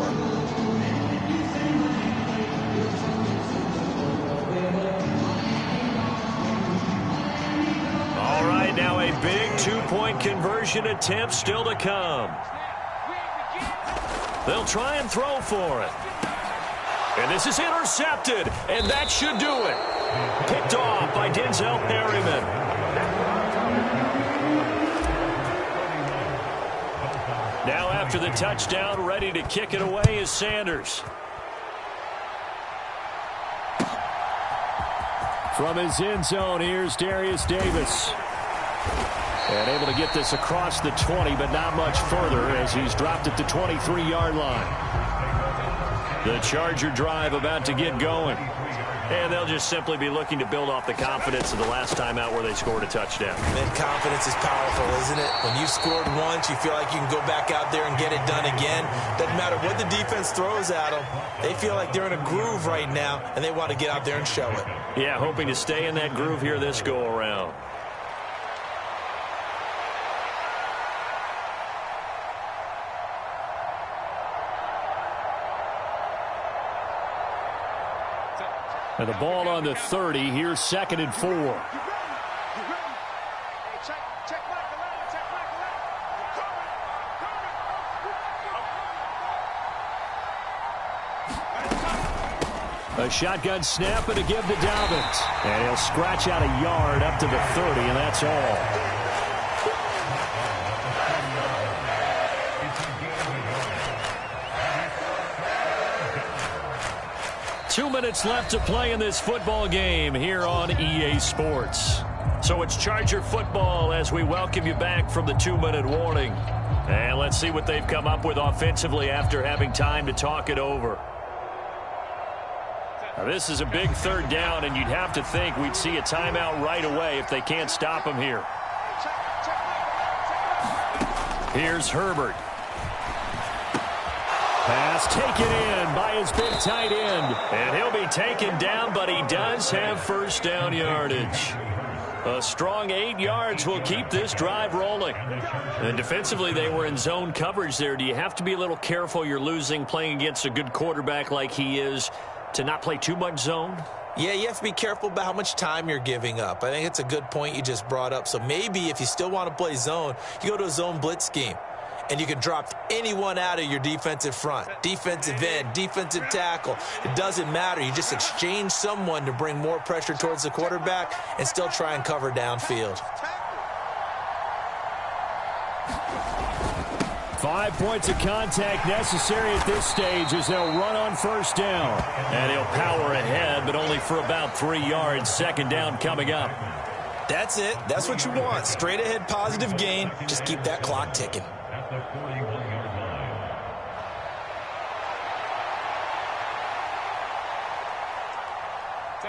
All right, now a big 2-point conversion attempt still to come. They'll try and throw for it. And this is intercepted, and that should do it. Picked off by Denzel Perryman. Now after the touchdown, ready to kick it away is Sanders. From his end zone, here's Darius Davis. And able to get this across the 20, but not much further as he's dropped at the 23-yard line. The Charger drive about to get going. And they'll just simply be looking to build off the confidence of the last time out where they scored a touchdown. And confidence is powerful, isn't it? When you've scored once, you feel like you can go back out there and get it done again. Doesn't matter what the defense throws at them. They feel like they're in a groove right now, and they want to get out there and show it. Yeah, hoping to stay in that groove here this go-around. And the ball on the 30. Here's 2nd and 4. A shotgun snap and a give to Dobbins. And he'll scratch out a yard up to the 30, and that's all. 2 minutes left to play in this football game here on EA Sports. So it's Charger football as we welcome you back from the 2-minute warning. And let's see what they've come up with offensively after having time to talk it over. Now, this is a big 3rd down, and you'd have to think we'd see a timeout right away if they can't stop him here. Here's Herbert. Pass taken in by his big tight end. And he'll be taken down, but he does have 1st down yardage. A strong 8 yards will keep this drive rolling. And defensively, they were in zone coverage there. Do you have to be a little careful you're losing playing against a good quarterback like he is to not play too much zone? Yeah, you have to be careful about how much time you're giving up. I think it's a good point you just brought up. So maybe if you still want to play zone, you go to a zone blitz scheme. And you can drop anyone out of your defensive front, defensive end, defensive tackle. It doesn't matter. You just exchange someone to bring more pressure towards the quarterback and still try and cover downfield. 5 points of contact necessary at this stage as they'll run on 1st down. And he'll power ahead, but only for about 3 yards. 2nd down coming up. That's it. That's what you want. Straight ahead positive gain. Just keep that clock ticking.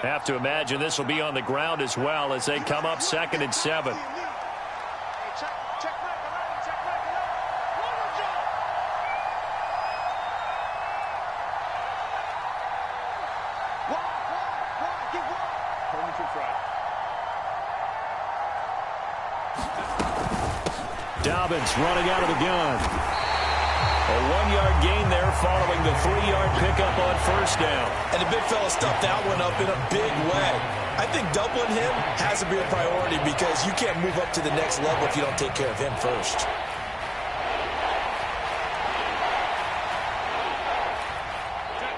Have to imagine this will be on the ground as well as they come up 2nd and 7. Dobbins running out of the gun. A 1-yard gain there following the 3-yard pickup on 1st down. And the big fella stuffed that one up in a big way. I think doubling him has to be a priority because you can't move up to the next level if you don't take care of him first.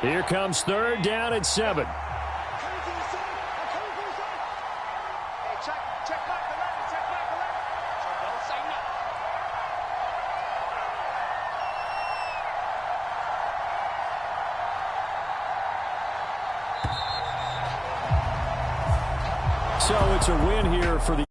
Here comes third down at 7. So it's a win here for the